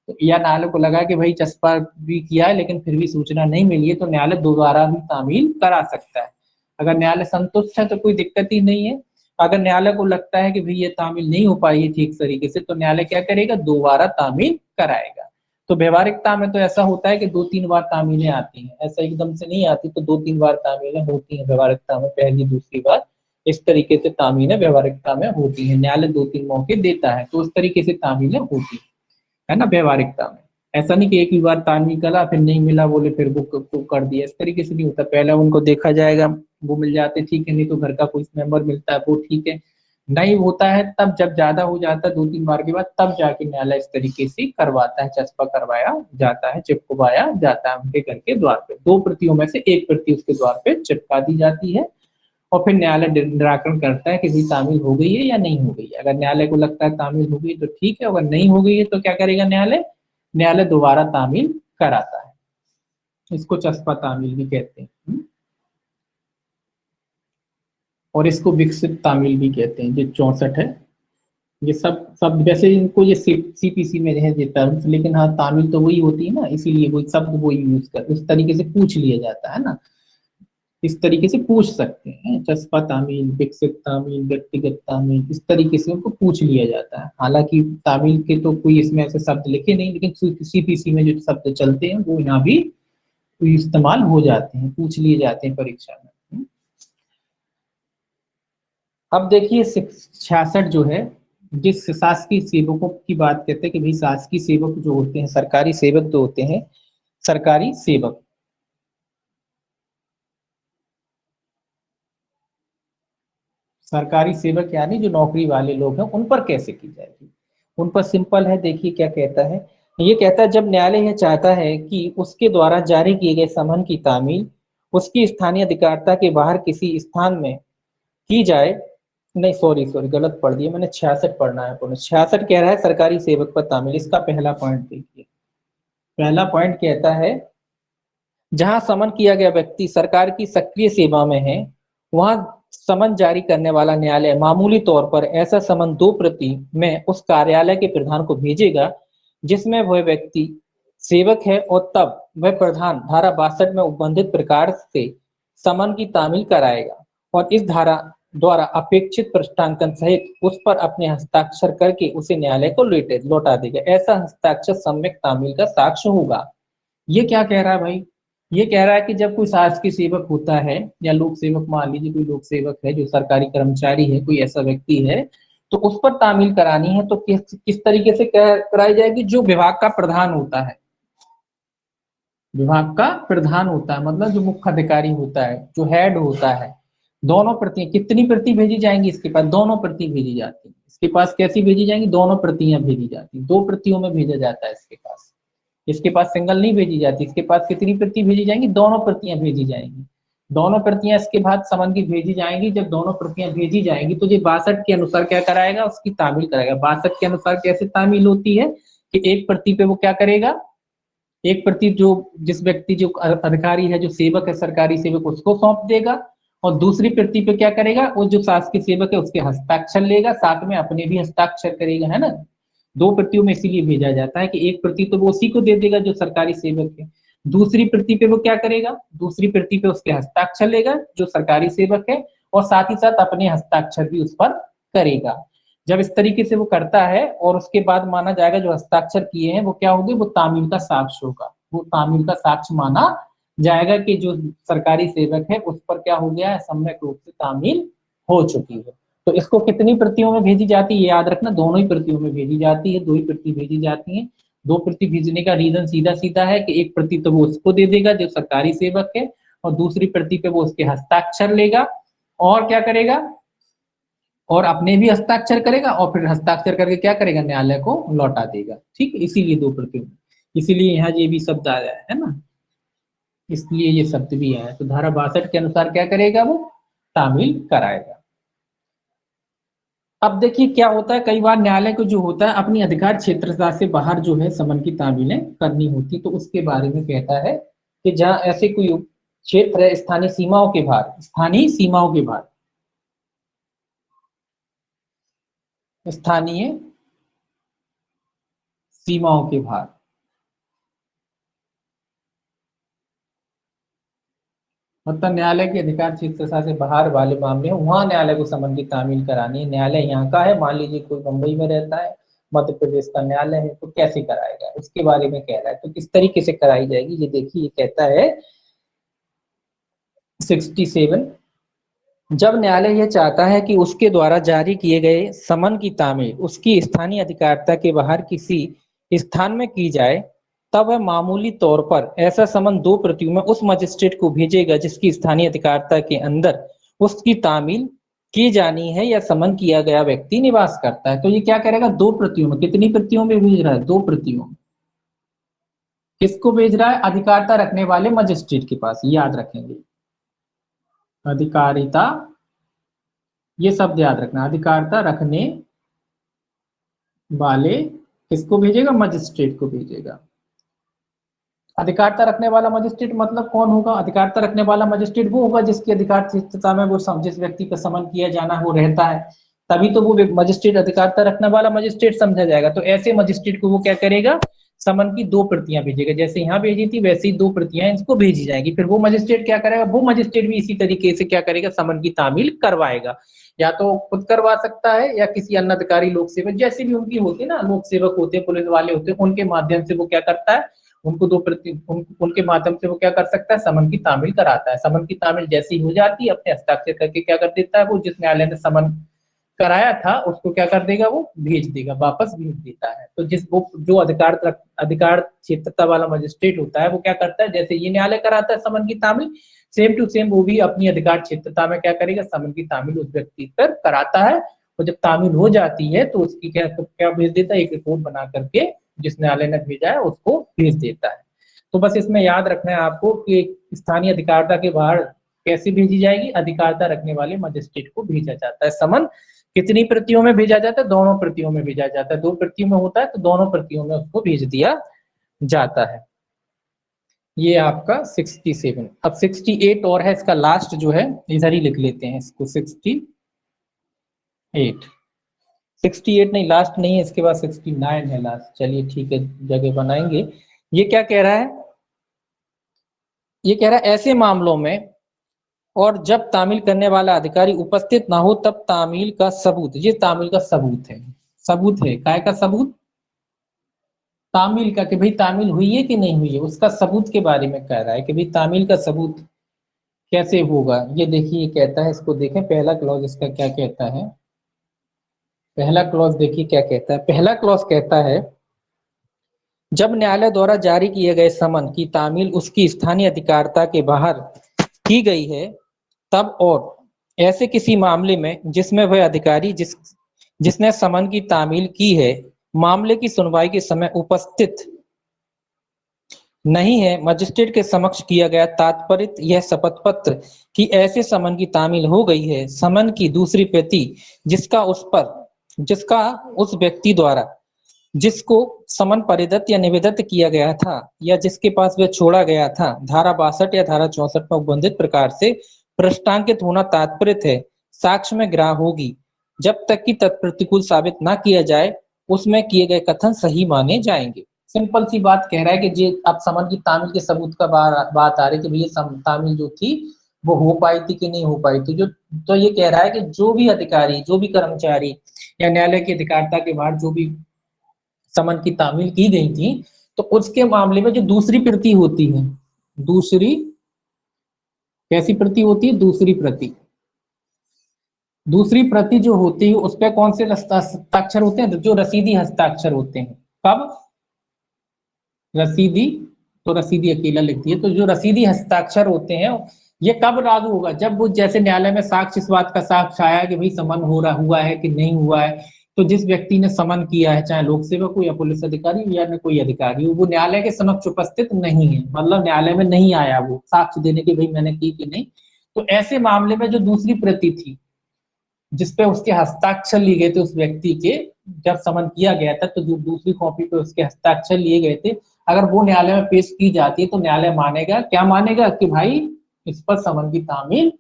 तो या न्यायालय को लगा कि भाई चस्पा भी किया है लेकिन फिर भी सूचना नहीं मिली है, तो न्यायालय दोबारा भी तामील करा सकता है। अगर न्यायालय संतुष्ट है तो कोई दिक्कत ही नहीं है। अगर न्यायालय को लगता है कि भाई ये तामील नहीं हो पाई है ठीक तरीके से, तो न्यायालय क्या करेगा, दोबारा तामील कराएगा। तो व्यवहारिकता में तो ऐसा होता है कि 2-3 बार तामीलें आती हैं, ऐसा एकदम से नहीं आती, तो 2-3 बार तामीलें होती हैं व्यवहारिकता में, पहली दूसरी बार इस तरीके से तामीलें व्यवहारिकता में होती हैं। न्यायालय 2-3 मौके देता है तो उस तरीके से तामीलें होती है ना व्यवहारिकता में। ऐसा नहीं कि एक ही बार तामील करा फिर नहीं मिला बोले फिर वो कर दिया, इस तरीके से नहीं होता। पहले उनको देखा जाएगा, वो मिल जाते ठीक है, नहीं तो घर का कोई मेंबर मिलता है वो ठीक है। नहीं होता है तब जब ज्यादा हो जाता है 2-3 बार के बाद, तब जाके न्यायालय इस तरीके से करवाता है, चस्पा करवाया जाता है, चिपकवाया जाता है उनके घर के द्वार पे। दो प्रतियों में से एक प्रति उसके द्वार पे चिपका दी जाती है और फिर न्यायालय निराकरण करता है कि भाई तामील हो गई है या नहीं हो गई है। अगर न्यायालय को लगता है तामील हो गई तो ठीक है, अगर नहीं हो गई है तो क्या करेगा न्यायालय, न्यायालय दोबारा तामील कराता है। इसको चस्पा तामील भी कहते हैं। और इसको विकसित तामील भी कहते हैं। जो 64 है, ये सब सब वैसे इनको ये सीपीसी में है ये टर्म्स, लेकिन हाँ तामील तो वही होती है ना, इसीलिए वही शब्द वही यूज कर, उस तरीके से पूछ लिया जाता है ना, इस तरीके से पूछ सकते हैं। चस्पा तामील, विकसित तामील, व्यक्तिगत तामील, इस तरीके से उनको पूछ लिया जाता है। हालांकि तामील के तो कोई इसमें ऐसे शब्द लिखे नहीं, लेकिन सीपीसी में जो शब्द चलते हैं वो यहाँ भी इस्तेमाल हो जाते हैं, पूछ लिए जाते हैं परीक्षा में। अब देखिए 66 जो है, जिस शासकीय सेवकों की बात करते हैं कि भाई शासकीय सेवक जो होते हैं, सरकारी सेवक जो होते हैं, सरकारी सेवक, सरकारी सेवक यानी जो नौकरी वाले लोग हैं उन पर कैसे की जाएगी। उन पर सिंपल है। देखिए क्या कहता है, ये कहता है जब न्यायालय यह चाहता है कि उसके द्वारा जारी किए गए समन की तामील उसकी स्थानीय अधिकारिता के बाहर किसी स्थान में की जाए, नहीं सॉरी सॉरी गलत पढ़ दिया मैंने, 66 पढ़ना है पुनः। 66 कह रहा है सरकारी सेवक पर तामील। इसका पहला पॉइंट देखिए, पहला पॉइंट कहता है जहां समन किया गया व्यक्ति सरकार की सक्रिय सेवा में है, वहां समन जारी करने वाला न्यायालय मामूली तौर पर ऐसा समन 2 प्रति में उस कार्यालय के प्रधान को भेजेगा जिसमें वह व्यक्ति सेवक है, और तब वह प्रधान धारा 62 में उपबंधित प्रकार से समन की तामील कराएगा और इस धारा द्वारा अपेक्षित पृष्ठांकन सहित उस पर अपने हस्ताक्षर करके उसे न्यायालय को लौटा देगा। ऐसा हस्ताक्षर सम्यक तामील का साक्ष्य होगा। ये क्या कह रहा है भाई, ये कह रहा है कि जब कोई शासकीय सेवक होता है या लोक सेवक, मान लीजिए कोई लोक सेवक है जो सरकारी कर्मचारी है, कोई ऐसा व्यक्ति है, तो उस पर तामील करानी है तो किस तरीके से कराई जाएगी? जो विभाग का प्रधान होता है, विभाग का प्रधान होता है मतलब जो मुख्य अधिकारी होता है, जो हेड होता है, दोनों प्रतियां, कितनी प्रति भेजी जाएंगी इसके पास? दोनों प्रति भेजी जाती है इसके पास। कैसी भेजी जाएंगी? दोनों प्रतियां भेजी जाती, 2 प्रतियों में भेजा जाता है इसके पास। इसके पास सिंगल नहीं भेजी जाती, इसके पास कितनी प्रति भेजी जाएंगी? दोनों प्रतियां भेजी जाएंगी। दोनों प्रतियां इसके बाद समन की भेजी जाएंगी। जब दोनों प्रतियां भेजी जाएंगी तो ये 62 के अनुसार क्या कराएगा? उसकी तामील कराएगा। 62 के अनुसार कैसे तामील होती है कि एक प्रति पे वो क्या करेगा, एक प्रति जो जिस व्यक्ति जो अधिकारी है, जो सेवक है, सरकारी सेवक, उसको सौंप देगा, और दूसरी प्रति पे क्या करेगा? वो जो शासकीय सेवक है उसके हस्ताक्षर लेगा, साथ में अपने भी हस्ताक्षर करेगा, है ना। 2 प्रतियों में इसीलिए भेजा जाता है कि एक प्रति तो वो उसी को दे देगा जो सरकारी सेवक है, दूसरी प्रति पे वो क्या करेगा? दूसरी प्रति पे उसके हस्ताक्षर लेगा जो सरकारी सेवक है, और साथ ही साथ अपने हस्ताक्षर भी उस पर करेगा। जब इस तरीके से वो करता है और उसके बाद माना जाएगा जो हस्ताक्षर किए हैं वो क्या होंगे? वो तामील का साक्ष्य होगा। वो तामील का साक्ष्य माना जाएगा कि जो सरकारी सेवक है उस पर क्या हो गया है? सम्यक रूप से तामील हो चुकी है। तो इसको कितनी प्रतियों में भेजी जाती है? याद रखना, दोनों ही प्रतियों में भेजी जाती है, 2 ही प्रति भेजी जाती है। 2 प्रति भेजने का रीजन सीधा सीधा है कि एक प्रति तो वो उसको दे देगा जो सरकारी सेवक है, और दूसरी प्रति पे वो उसके हस्ताक्षर लेगा और क्या करेगा? और अपने भी हस्ताक्षर करेगा, और फिर हस्ताक्षर करके क्या करेगा? न्यायालय को लौटा देगा। ठीक है, इसीलिए 2 प्रति, इसीलिए यहाँ ये भी शब्द आया है ना, इसलिए ये शब्द भी आया। तो धारा 62 के अनुसार क्या करेगा? वो तामील कराएगा। अब देखिए क्या होता है, कई बार न्यायालय को जो होता है अपनी अधिकार क्षेत्रता से बाहर जो है समन की तामीलें करनी होती, तो उसके बारे में कहता है कि जहां ऐसे कोई क्षेत्र है स्थानीय सीमाओं के बाहर, स्थानीय सीमाओं के बाहर, स्थानीय सीमाओं के बाहर, मतलब न्यायालय की अधिकार क्षेत्रता से बाहर वाले मामले वहां न्यायालय को समन की तामील करानी है। न्यायालय यहाँ का है, मान लीजिए कोई मुंबई में रहता है, मध्य प्रदेश का न्यायालय है, तो कैसे कराएगा उसके बारे में कह रहा है। तो किस तरीके से कराई जाएगी ये देखिए, ये कहता है 67, जब न्यायालय यह चाहता है कि उसके द्वारा जारी किए गए समन की तामील उसकी स्थानीय अधिकारिता के बाहर किसी स्थान में की जाए, तब वह मामूली तौर पर ऐसा समन 2 प्रतियों में उस मजिस्ट्रेट को भेजेगा जिसकी स्थानीय अधिकारिता के अंदर उसकी तामील की जानी है या समन किया गया व्यक्ति निवास करता है। तो ये क्या करेगा? 2 प्रतियों में। कितनी प्रतियों में भेज रहा है? 2 प्रतियों में। किसको भेज रहा है? अधिकारिता रखने वाले मजिस्ट्रेट के पास, याद रखेंगे, अधिकारिता, ये शब्द याद रखना, अधिकारिता रखने वाले किसको भेजेगा? मजिस्ट्रेट को भेजेगा। अधिकारिता रखने वाला मजिस्ट्रेट मतलब कौन होगा? अधिकारिता रखने वाला मजिस्ट्रेट वो होगा जिसकी अधिकार क्षेत्रता में वो जिस व्यक्ति का समन किया जाना है वो रहता है, तभी तो वो मजिस्ट्रेट अधिकारिता रखने वाला मजिस्ट्रेट समझा जाएगा। तो ऐसे मजिस्ट्रेट को वो क्या करेगा? समन की 2 प्रतियां भेजेगा। जैसे यहाँ भेजी थी वैसे ही 2 प्रतियां इसको भेजी जाएंगी। फिर वो मजिस्ट्रेट क्या करेगा? वो मजिस्ट्रेट भी इसी तरीके से क्या करेगा? समन की तामील करवाएगा। या तो खुद करवा सकता है या किसी अन्य अधिकारी, लोक सेवक, जैसे भी उनकी होती है ना, लोक सेवक होते हैं, पुलिस वाले होते हैं, उनके माध्यम से वो क्या करता है? उनको 2 प्रति उनके माध्यम से वो क्या कर सकता है? समन की तामील कराता है। समन की तामील जैसी हो जाती है अपने हस्ताक्षर करके क्या कर देता है? वो जिस न्यायालय ने समन कराया था उसको क्या कर देगा? वो भेज देगा, वापस भेज देता है। तो वो जो अधिकार क्षेत्रता वाला मजिस्ट्रेट होता है वो क्या करता है? जैसे ये न्यायालय कराता है समन की तामील, सेम टू सेम वो भी अपनी अधिकार क्षेत्रता में क्या करेगा? समन की तामील उस व्यक्ति पर कराता है। और जब तामील हो जाती है तो उसकी क्या क्या भेज देता है, एक रिपोर्ट बना करके जिस न्यायालय ने भेजा है उसको भेज देता है। तो बस इसमें याद रखना है आपको कि स्थानीय अधिकारिता के बाहर कैसे भेजी जाएगी, अधिकारिता रखने वाले मजिस्ट्रेट को भेजा जाता है। समन कितनी प्रतियों में भेजा जाता है, दोनों प्रतियों में भेजा जाता है। 2 प्रतियों में होता है तो दोनों प्रतियों में उसको भेज दिया जाता है। ये आपका 67। अब 68 और है, इसका लास्ट जो है इधर ही लिख लेते हैं इसको, 68 68 नहीं, लास्ट नहीं है, इसके बाद 69 है लास्ट। चलिए ठीक है, जगह बनाएंगे। ये क्या कह रहा है, ये कह रहा है ऐसे मामलों में और जब तामील करने वाला अधिकारी उपस्थित ना हो तब तामील का सबूत, ये तामील का सबूत है, सबूत है काय का सबूत, तामील का, कि भाई तामील हुई है कि नहीं हुई है, उसका सबूत के बारे में कह रहा है कि भाई तामील का सबूत कैसे होगा। ये देखिए कहता है, इसको देखें पहला क्लॉज इसका क्या कहता है। पहला क्लॉज देखिए क्या कहता है। पहला क्लॉज कहता है जब न्यायालय द्वारा जारी किए गए समन की तामील उसकी स्थानीय अधिकारिता के बाहर की गई है तब और ऐसे किसी मामले में जिसमें वह अधिकारी जिसने समन की तामील की है मामले की सुनवाई के समय उपस्थित नहीं है, मजिस्ट्रेट के समक्ष किया गया तात्पर्य यह शपथ पत्र कि ऐसे समन की तामील हो गई है, समन की दूसरी प्रति जिसका उस व्यक्ति द्वारा जिसको समन परिदत्त या निवेदित किया गया था या जिसके पास वह छोड़ा गया था, धारा 62 या धारा 64 में उल्लेखित प्रकार से पृष्ठांकित होना तात्पर्य है, साक्ष्य में ग्राह्य होगी जब तक कि तत्प्रतिकूल साबित ना किया जाए, उसमें किए गए कथन सही माने जाएंगे। सिंपल सी बात कह रहा है कि जे अब समन की तामील के सबूत का बात आ रही है कि भैया तामील जो थी वो हो पाई थी कि नहीं हो पाई थी। जो तो ये कह रहा है कि जो भी अधिकारी, जो भी कर्मचारी या न्यायालय की अधिकारिता के बाहर जो भी समन की तामील की गई थी, तो उसके मामले में जो दूसरी प्रति होती है, दूसरी कैसी प्रति होती है, दूसरी प्रति, दूसरी प्रति जो होती है उस पर कौन से हस्ताक्षर होते हैं, जो रसीदी हस्ताक्षर होते हैं। कब रसीदी, तो रसीदी अकेला लिखती है, तो जो रसीदी हस्ताक्षर होते हैं ये कब लागू होगा, जब वो जैसे न्यायालय में साक्ष्य, इस बात का साक्ष्य आया कि भाई समन हो रहा हुआ है कि नहीं हुआ है, तो जिस व्यक्ति ने समन किया है, चाहे लोक सेवक हो या पुलिस अधिकारी या कोई अधिकारी हो, वो न्यायालय के समक्ष उपस्थित नहीं है, मतलब न्यायालय में नहीं आया वो साक्ष्य देने की भाई मैंने की कि नहीं, तो ऐसे मामले में जो दूसरी प्रति थी जिसपे उसके हस्ताक्षर लिए गए थे उस व्यक्ति के, जब समन किया गया था तो जो दूसरी कॉपी पे उसके हस्ताक्षर लिए गए थे, अगर वो न्यायालय में पेश की जाती है तो न्यायालय मानेगा, क्या मानेगा कि भाई इस पर समन की तामील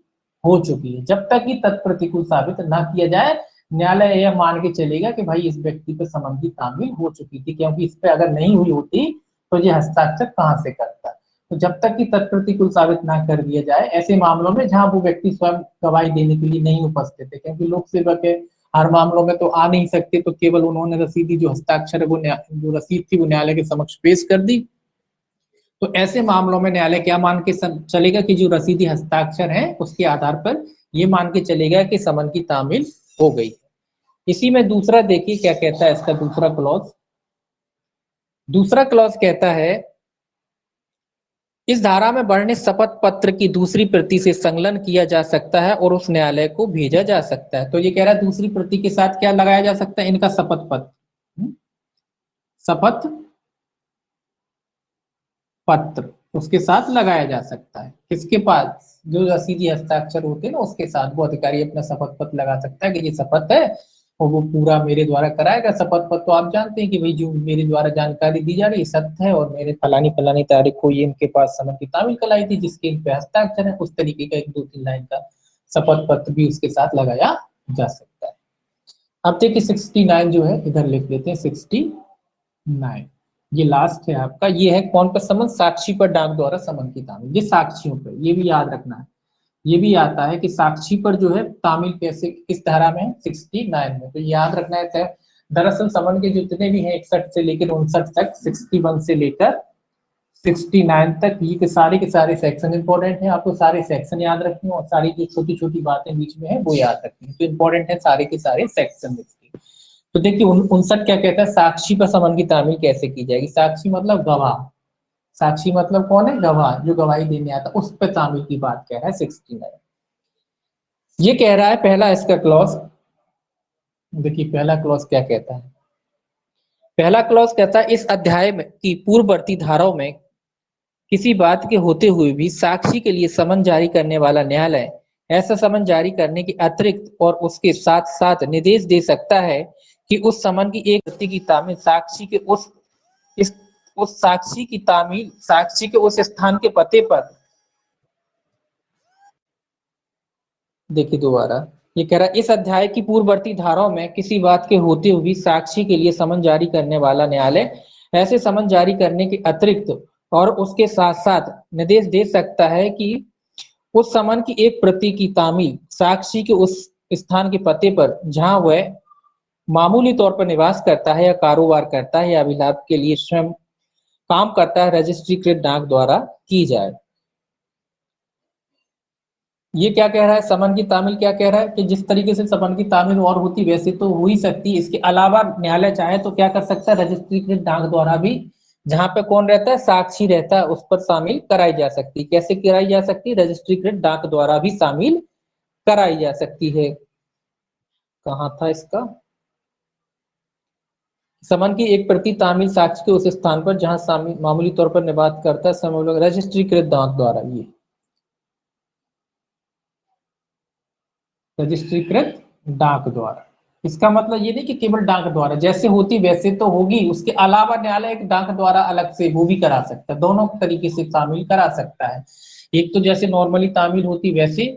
हो चुकी है। जब तक कि तत्प्रतिकूल साबित ना किया जाए, न्यायालय यह मान के चलेगा कि भाई इस व्यक्ति पर समन की तामील हो चुकी थी, क्योंकि इस पे अगर नहीं हुई होती तो ये हस्ताक्षर कहाँ से करता। तो जब तक कि तत्प्रतिकूल साबित ना कर दिया जाए, ऐसे मामलों में जहां वो व्यक्ति स्वयं गवाही देने के लिए नहीं उपस्थित है, क्योंकि लोक सेवक है, हर मामलों में तो आ नहीं सकते, तो केवल उन्होंने रसीदी जो हस्ताक्षर है वो जो रसीद थी वो न्यायालय के समक्ष पेश कर दी। तो ऐसे मामलों में न्यायालय क्या मान के चलेगा कि जो रसीदी हस्ताक्षर है उसके आधार पर ये मान के चलेगा कि समन की तामील हो गई। इसी में दूसरा देखिए क्या कहता है इसका दूसरा क्लॉज। दूसरा क्लॉज कहता है इस धारा में वर्णित शपथ पत्र की दूसरी प्रति से संकलन किया जा सकता है और उस न्यायालय को भेजा जा सकता है। तो ये कह रहा है दूसरी प्रति के साथ क्या लगाया जा सकता है, इनका शपथ पत्र, शपथ पत्र उसके साथ लगाया जा सकता है। किसके पास, जो रसीदी हस्ताक्षर होते हैं ना उसके साथ वो अधिकारी अपना शपथ पत्र लगा सकता है कि ये शपथ है और वो पूरा मेरे द्वारा कराएगा। शपथ पत्र तो आप जानते हैं कि भाई जो मेरे द्वारा जानकारी दी जा रही है सत्य है और मेरे फलानी फलानी तारीख को ये इनके पास समन की तामील कराई थी जिसके इन पे हस्ताक्षर है, उस तरीके का 1-2-3 लाइन का शपथ पत्र भी उसके साथ लगाया जा सकता है। अब देखिए 69 जो है इधर लिख लेते हैं, 69 ये लास्ट है आपका। ये है कौन पर समन, साक्षी पर डाक द्वारा समन की तामील, ये साक्षियों पर, ये भी याद रखना है। ये भी आता है कि साक्षी पर जो है तामील कैसे किस धारा में है, 69 में, तो याद रखना है। दरअसल समन के जितने भी हैं 61 से लेकर 59 तक, 61 से लेकर 69 तक, ये के सारे सेक्शन इंपॉर्टेंट है, आपको सारे सेक्शन याद रखने और सारी जो छोटी छोटी बातें बीच में है वो याद रखनी है, तो इंपॉर्टेंट है सारे के सारे सेक्शन इसके। तो देखिए 59 क्या कहता है, साक्षी पर समन की तामील कैसे की जाएगी। साक्षी मतलब गवाह, साक्षी मतलब कौन है, गवाह, जो गवाही देने आता, उस पर तामील की बात कह रहा है 69। ये कह रहा है पहला इसका क्लॉज देखिए पहला क्लॉज क्या कहता है। पहला क्लॉज कहता है इस अध्याय में की पूर्ववर्ती धाराओं में किसी बात के होते हुए भी साक्षी के लिए समन जारी करने वाला न्यायालय ऐसा समन जारी करने के अतिरिक्त और उसके साथ साथ निर्देश दे सकता है कि उस समन की एक प्रति की तामील साक्षी के उस साक्षी की तामील साक्षी के उस स्थान के पते पर, देखिए दोबारा ये कह रहा है इस अध्याय की पूर्ववर्ती धाराओं में किसी बात के होते हुए साक्षी के लिए समन जारी करने वाला न्यायालय ऐसे समन जारी करने के अतिरिक्त और उसके साथ साथ निर्देश दे सकता है कि उस समन की एक प्रति की तामील साक्षी के उस स्थान के पते पर जहां वह मामूली तौर पर निवास करता है या कारोबार करता है या अभिलाभ के लिए स्वयं काम करता है रजिस्ट्रीकृत डाक द्वारा की जाए। ये क्या कह रहा है, समन की तामील क्या कह रहा है कि जिस तरीके से समन की तामील और होती वैसे तो हो ही सकती, इसके अलावा न्यायालय चाहे तो क्या कर सकता है रजिस्ट्रीकृत डाक द्वारा भी जहां पे कौन रहता है साक्षी रहता है उस पर शामिल कराई जा सकती। कैसे कराई जा सकती, रजिस्ट्रीकृत डाक द्वारा भी शामिल कराई जा सकती है। कहाँ था इसका, समन की एक प्रति तामील साक्ष्य के उस स्थान पर जहां शामिल मामूली तौर पर निवास करता है समूह रजिस्ट्रीकृत डाक द्वारा, ये रजिस्ट्रीकृत डाक द्वारा। इसका मतलब ये नहीं कि केवल डाक द्वारा जैसे होती वैसे तो होगी, उसके अलावा न्यायालय एक डाक द्वारा अलग से वो भी करा सकता है, दोनों तरीके से शामिल करा सकता है। एक तो जैसे नॉर्मली तामील होती वैसे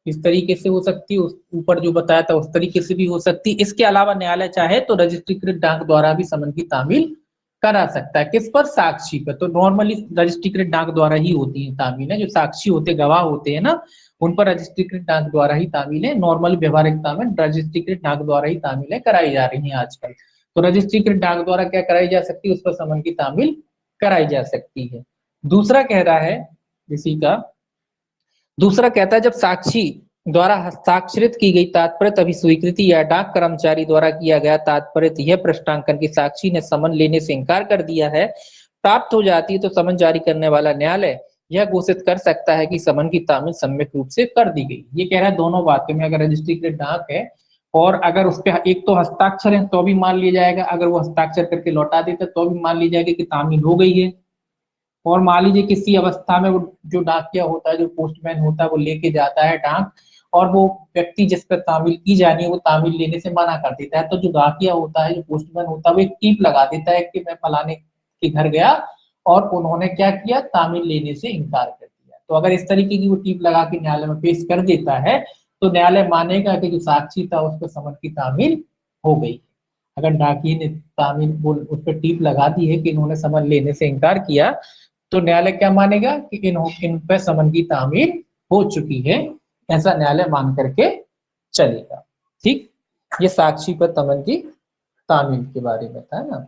इस तरीके से हो सकती है, ऊपर जो बताया था उस तरीके से भी हो सकती है। इसके अलावा न्यायालय चाहे तो रजिस्ट्रीकृत डाक द्वारा भी समन की तामील करा सकता है। किस पर, साक्षी पर। तो नॉर्मली रजिस्ट्रीकृत डाक द्वारा ही होती है तामील है, जो साक्षी होते गवाह होते हैं ना उन पर रजिस्ट्रीकृत डाक द्वारा ही तामील है, नॉर्मल व्यवहारिकता में रजिस्ट्रीकृत डाक द्वारा ही तामीलें कराई जा रही हैं आजकल। तो रजिस्ट्रीकृत डाक द्वारा क्या कराई जा सकती है, उस पर समन की तामील कराई जा सकती है। दूसरा कह रहा है इसी का, दूसरा कहता है जब साक्षी द्वारा हस्ताक्षरित की गई तात्पर्य अभिस्वीकृति या डाक कर्मचारी द्वारा किया गया तात्पर्य यह प्रश्नांकन की साक्षी ने समन लेने से इनकार कर दिया है प्राप्त हो जाती है तो समन जारी करने वाला न्यायालय यह घोषित कर सकता है कि समन की तामील सम्यक रूप से कर दी गई। ये कह रहा है दोनों बातों में, अगर रजिस्ट्रीकृत डाक है और अगर उस पर एक तो हस्ताक्षर है तो भी मान लिया जाएगा, अगर वो हस्ताक्षर करके लौटा देता तो भी मान लिया जाएगा कि तामील हो गई है। और मान लीजिए किसी अवस्था में वो जो डाकिया होता है, जो पोस्टमैन होता है, वो लेके जाता है डाक और वो व्यक्ति जिस पर तामील की जानी है वो तामील लेने से मना कर देता है, तो जो डाकिया होता है, जो पोस्टमैन होता है, वो एक टीप लगा देता है कि मैं फलाने के घर गया और उन्होंने क्या किया, तामील लेने से इनकार कर दिया। तो अगर इस तरीके की वो टीप लगा के न्यायालय में पेश कर देता है तो न्यायालय मानेगा कि जो साक्षी था उस पर समन की तामील हो गई। अगर डाकिए ने तामील बोल उस पर टीप लगा दी है कि इन्होंने समन लेने से इनकार किया तो न्यायालय क्या मानेगा कि इन पर समन की तामील हो चुकी है, ऐसा न्यायालय मान करके चलेगा। ठीक, ये साक्षी पर समन की तामील के बारे में था ना।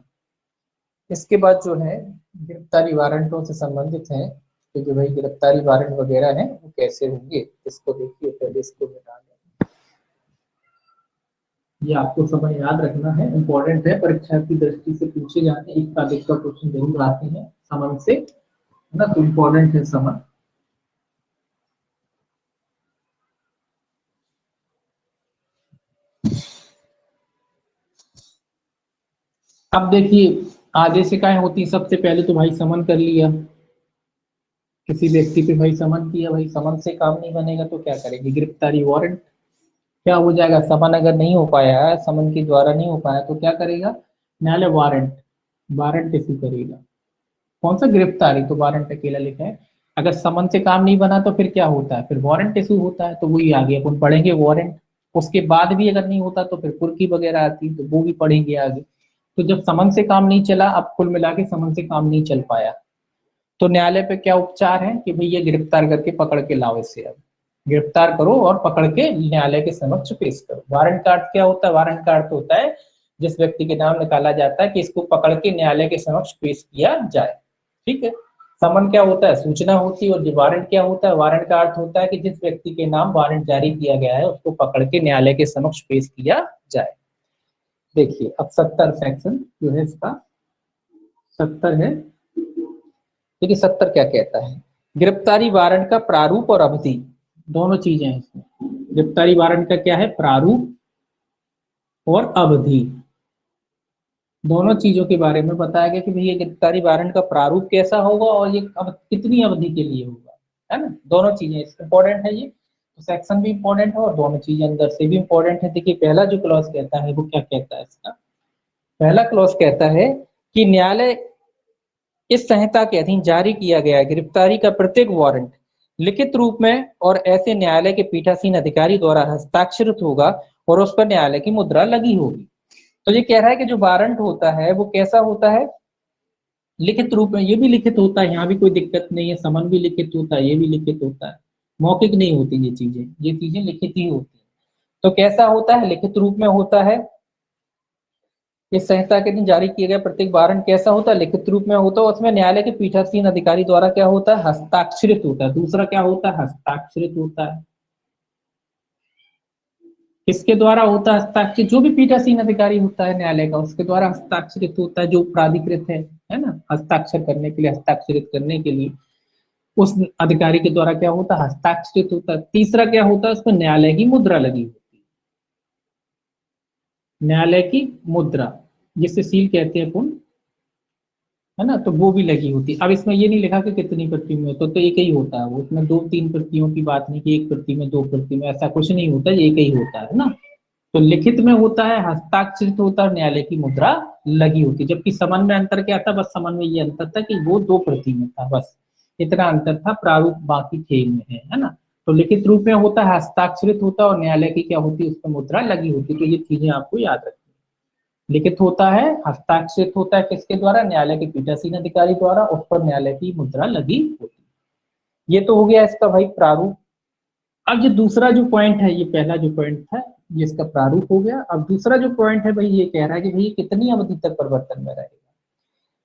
इसके बाद जो है गिरफ्तारी वारंटों से संबंधित है कि जो भाई गिरफ्तारी वारंट वगैरह है वो कैसे होंगे, इसको देखिए, पहले इसको मिटा दें। ये आपको समय याद रखना है, इंपॉर्टेंट है, परीक्षा की दृष्टि से पूछे जाते हैं, एक तारीख का क्वेश्चन जरूर आते हैं समन से, है ना, तो इम्पोर्टेंट है समन। अब देखिए आदेशिकाएं होती, सबसे पहले तो भाई समन कर लिया, किसी व्यक्ति पे भाई समन किया, भाई समन से काम नहीं बनेगा तो क्या करेगी, गिरफ्तारी वारंट क्या हो जाएगा। समन अगर नहीं हो पाया है, समन के द्वारा नहीं हो पाया तो क्या करेगा न्यायालय, वारंट वारंट इशू करेगा। कौन सा, गिरफ्तारी, तो वारंट अकेला लिखा है। अगर समन से काम नहीं बना तो फिर क्या होता है, फिर वारंट इशू होता है, तो वही आगे अपन पढ़ेंगे वारंट। उसके बाद भी अगर नहीं होता तो फिर कुर्की वगैरह आती है, तो वो भी पढ़ेंगे आगे। तो जब समन से काम नहीं चला, अब कुल मिला के समन से काम नहीं चल पाया, तो न्यायालय पे क्या उपचार है कि भैया गिरफ्तार करके पकड़ के लाओ इसे, अब गिरफ्तार करो और पकड़ के न्यायालय के समक्ष पेश करो। वारंट का अर्थ क्या होता है, वारंट का अर्थ होता है जिस व्यक्ति के नाम निकाला जाता है कि इसको पकड़ के न्यायालय के समक्ष पेश किया जाए। ठीक है, समन क्या होता है, सूचना होती है, और जो वारंट क्या होता है, वारंट का अर्थ होता है कि जिस व्यक्ति के नाम वारंट जारी किया गया है उसको पकड़ के न्यायालय के समक्ष पेश किया जाए। देखिए अब 70 सेक्शन जो है इसका 70 है। देखिए 70 क्या कहता है, गिरफ्तारी वारंट का प्रारूप और अवधि, दोनों चीजें हैं इसमें। गिरफ्तारी वारंट का क्या है, प्रारूप और अवधि, दोनों चीजों के बारे में बताया गया कि भैया गिरफ्तारी वारंट का प्रारूप कैसा होगा और ये अब कितनी अवधि के लिए होगा, है ना। दोनों चीजें इंपॉर्टेंट है, ये तो सेक्शन भी इंपॉर्टेंट है और दोनों चीजें अंदर से भी इंपॉर्टेंट है। देखिए पहला जो क्लॉज कहता है वो क्या कहता है, इसका पहला क्लॉज कहता है कि न्यायालय इस संहिता के अधीन जारी किया गया गिरफ्तारी का प्रत्येक वारंट लिखित रूप में और ऐसे न्यायालय के पीठासीन अधिकारी द्वारा हस्ताक्षरित होगा और उस पर न्यायालय की मुद्रा लगी होगी। तो ये कह रहा है कि जो वारंट होता है वो कैसा होता है, लिखित रूप में। ये भी लिखित होता है, यहाँ भी कोई दिक्कत नहीं है, समन भी लिखित होता है, ये भी लिखित होता है, मौखिक नहीं होती ये चीजें लिखित ही होती है। तो कैसा होता है, लिखित रूप में होता है। इस संहिता के दिन जारी किए गए प्रत्येक वारंट कैसा होता है, लिखित रूप में होता है, उसमें न्यायालय के पीठासीन अधिकारी द्वारा क्या होता है, हस्ताक्षरित होता है। दूसरा क्या होता है, हस्ताक्षरित होता है। किसके द्वारा होता है हस्ताक्षर, जो भी पीठासीन अधिकारी होता है न्यायालय का उसके द्वारा हस्ताक्षरित होता है, जो प्राधिकृत है ना, हस्ताक्षर करने के लिए, हस्ताक्षरित करने के लिए उस अधिकारी के द्वारा क्या होता है, हस्ताक्षरित होता है। तीसरा क्या होता है, उसमें न्यायालय की मुद्रा लगी होती है, न्यायालय की मुद्रा जिसे सील कहते हैं पुन, है ना, तो वो भी लगी होती है। अब इसमें ये नहीं लिखा कि कितनी प्रति में तो एक ही होता है वो, उसमें दो तीन प्रतियों की बात नहीं कि एक प्रति में दो प्रति में, ऐसा कुछ नहीं होता, एक ही होता है ना। तो लिखित में होता है, हस्ताक्षरित होता है, न्यायालय की मुद्रा लगी होती है। जबकि समन में अंतर क्या था, बस समन में ये अंतर था कि वो दो प्रति में था, बस इतना अंतर था, प्रारूप बाकी थे में है ना। तो लिखित रूप में होता है, हस्ताक्षरित होता है और न्यायालय की क्या होती है, उस पर मुद्रा लगी होती है। तो ये चीजें आपको याद रखनी, लिखित होता है, हस्ताक्षरित होता है किसके द्वारा, न्यायालय के पीठासीन अधिकारी द्वारा, उस पर न्यायालय की मुद्रा लगी होती है। ये तो हो गया इसका भाई प्रारूप। अब जो दूसरा जो पॉइंट है, ये पहला जो पॉइंट था ये इसका प्रारूप हो गया। अब दूसरा जो पॉइंट है भाई, ये कह रहा है कि भाई कितनी अवधि तक परिवर्तन में रहेगा।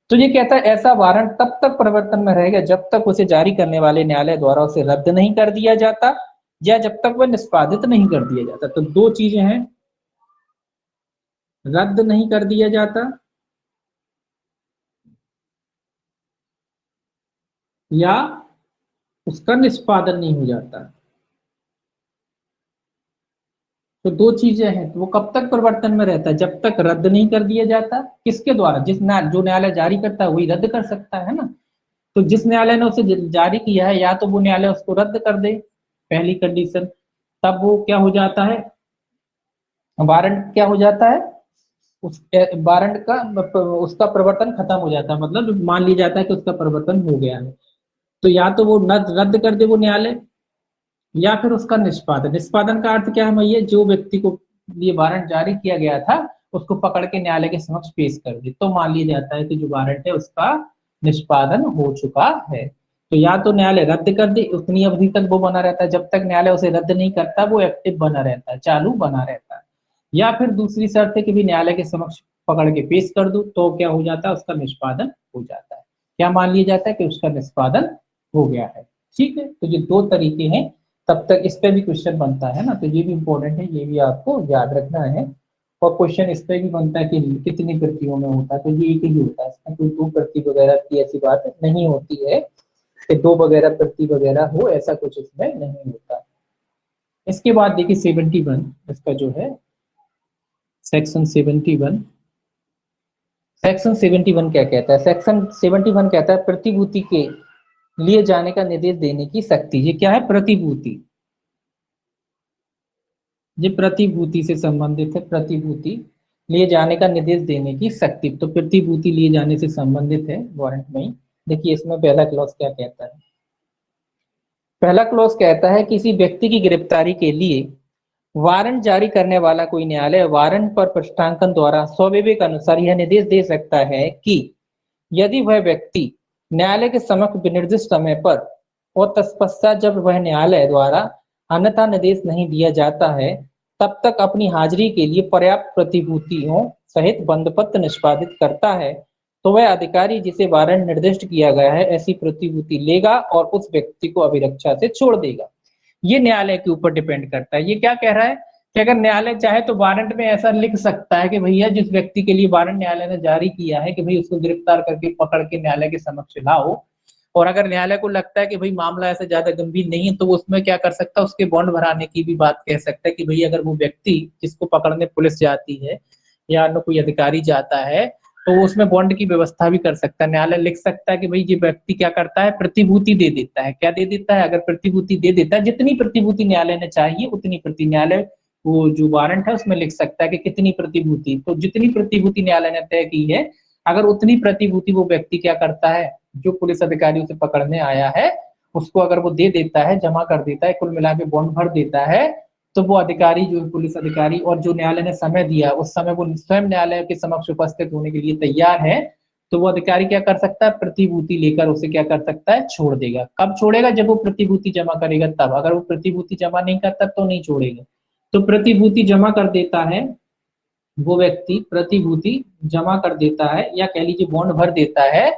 तो ये कहता है ऐसा वारंट तब तक परिवर्तन में रहेगा जब तक उसे जारी करने वाले न्यायालय द्वारा उसे रद्द नहीं कर दिया जाता या जब तक वह निष्पादित नहीं कर दिया जाता। तो दो चीजें हैं, रद्द नहीं कर दिया जाता या उसका निष्पादन नहीं हो जाता। तो दो चीजें हैं, तो वो कब तक परिवर्तन में रहता है, जब तक रद्द नहीं कर दिया जाता, किसके द्वारा, जो न्यायालय जारी करता है वही रद्द कर सकता है ना। तो जिस न्यायालय ने उसे जारी किया है या तो वो न्यायालय उसको रद्द कर दे, पहली कंडीशन, तब वो क्या हो जाता है, वारंट क्या हो जाता है, उस वारंट का उसका प्रवर्तन खत्म हो जाता है, मतलब मान लिया जाता है कि उसका प्रवर्तन हो गया है। तो या तो वो रद्द कर दे वो न्यायालय, या फिर उसका निष्पादन। निष्पादन का अर्थ क्या है भैया, जो व्यक्ति को ये वारंट जारी किया गया था उसको पकड़ के न्यायालय के समक्ष पेश कर दे, तो मान लिया जाता है कि जो वारंट है उसका निष्पादन हो चुका है। तो या तो न्यायालय रद्द कर दे, उतनी अवधि तक वो बना रहता है, जब तक न्यायालय उसे रद्द नहीं करता वो एक्टिव बना रहता है, चालू बना रहता है। या फिर दूसरी शर्त है कि भी न्यायालय के समक्ष पकड़ के पेश कर दो, तो क्या हो जाता है, उसका निष्पादन हो जाता है। क्या मान लिया जाता है कि उसका निष्पादन हो गया है। ठीक है, तो ये दो तरीके हैं। तब तक इस पे भी क्वेश्चन बनता है ना, तो ये भी इंपॉर्टेंट है, ये भी आपको याद रखना है। और क्वेश्चन इस पे भी बनता है कि कितनी प्रतियों में होता है, तो ये एक ही होता है, इसमें कोई दो प्रति वगैरह की ऐसी बात नहीं होती है कि दो वगैरह प्रति वगैरह हो, ऐसा कुछ इसमें नहीं होता। इसके बाद देखिए 71 इसका जो है सेक्शन 71, सेक्शन 71 क्या कहता है, सेक्शन 71 कहता है प्रतिभूति के लिए जाने का निर्देश देने की शक्ति। ये क्या है, प्रतिभूति, ये प्रतिभूति से संबंधित है, प्रतिभूति लिए जाने का निर्देश देने की शक्ति। तो प्रतिभूति लिए जाने से संबंधित है वारंट में ही। देखिए इसमें पहला क्लॉज क्या कहता है, पहला क्लॉज कहता है किसी व्यक्ति की गिरफ्तारी के लिए वारंट जारी करने वाला कोई न्यायालय वारंट पर पृष्ठांकन द्वारा स्वविवेक अनुसार यह निर्देश दे सकता है कि यदि वह व्यक्ति न्यायालय के समक्ष विनिर्दिष्ट समय पर और तत्पश्चात जब वह न्यायालय द्वारा अन्यथा निर्देश नहीं दिया जाता है तब तक अपनी हाजिरी के लिए पर्याप्त प्रतिभूतियों सहित बंदपत्र निष्पादित करता है, तो वह अधिकारी जिसे वारंट निर्दिष्ट किया गया है ऐसी प्रतिभूति लेगा और उस व्यक्ति को अभिरक्षा से छोड़ देगा। ये न्यायालय के ऊपर डिपेंड करता है। ये क्या कह रहा है कि अगर न्यायालय चाहे तो वारंट में ऐसा लिख सकता है कि भैया जिस व्यक्ति के लिए वारंट न्यायालय ने जारी किया है कि भाई उसको गिरफ्तार करके पकड़ के न्यायालय के समक्ष लाओ, और अगर न्यायालय को लगता है कि भाई मामला ऐसा ज्यादा गंभीर नहीं है तो वो उसमें क्या कर सकता है, उसके बॉन्ड भराने की भी बात कह सकता है कि भाई अगर वो व्यक्ति जिसको पकड़ने पुलिस जाती है या अन्य कोई अधिकारी जाता है तो उसमें बॉन्ड की व्यवस्था भी कर सकता है। न्यायालय लिख सकता है कि भाई ये व्यक्ति क्या करता है, प्रतिभूति दे देता है। क्या दे देता है? अगर प्रतिभूति दे देता है, जितनी प्रतिभूति न्यायालय ने चाहिए उतनी प्रति न्यायालय वो जो वारंट है उसमें लिख सकता है कि कितनी प्रतिभूति, तो जितनी प्रतिभूति न्यायालय ने तय की है अगर उतनी प्रतिभूति वो व्यक्ति क्या करता है, जो पुलिस अधिकारी उसे पकड़ने आया है उसको अगर वो दे देता है, जमा कर देता है, कुल मिला के बॉन्ड भर देता है, तो वो अधिकारी जो पुलिस अधिकारी और जो न्यायालय ने समय दिया उस समय वो स्वयं न्यायालय के समक्ष उपस्थित होने के लिए तैयार है, तो वो अधिकारी क्या कर सकता है, प्रतिभूति लेकर उसे क्या कर सकता है, छोड़ देगा। कब छोड़ेगा? जब वो प्रतिभूति जमा करेगा तब। अगर वो प्रतिभूति जमा नहीं करता तो नहीं छोड़ेगा। तो प्रतिभूति जमा कर देता है वो व्यक्ति, प्रतिभूति जमा कर देता है या कह लीजिए बॉन्ड भर देता है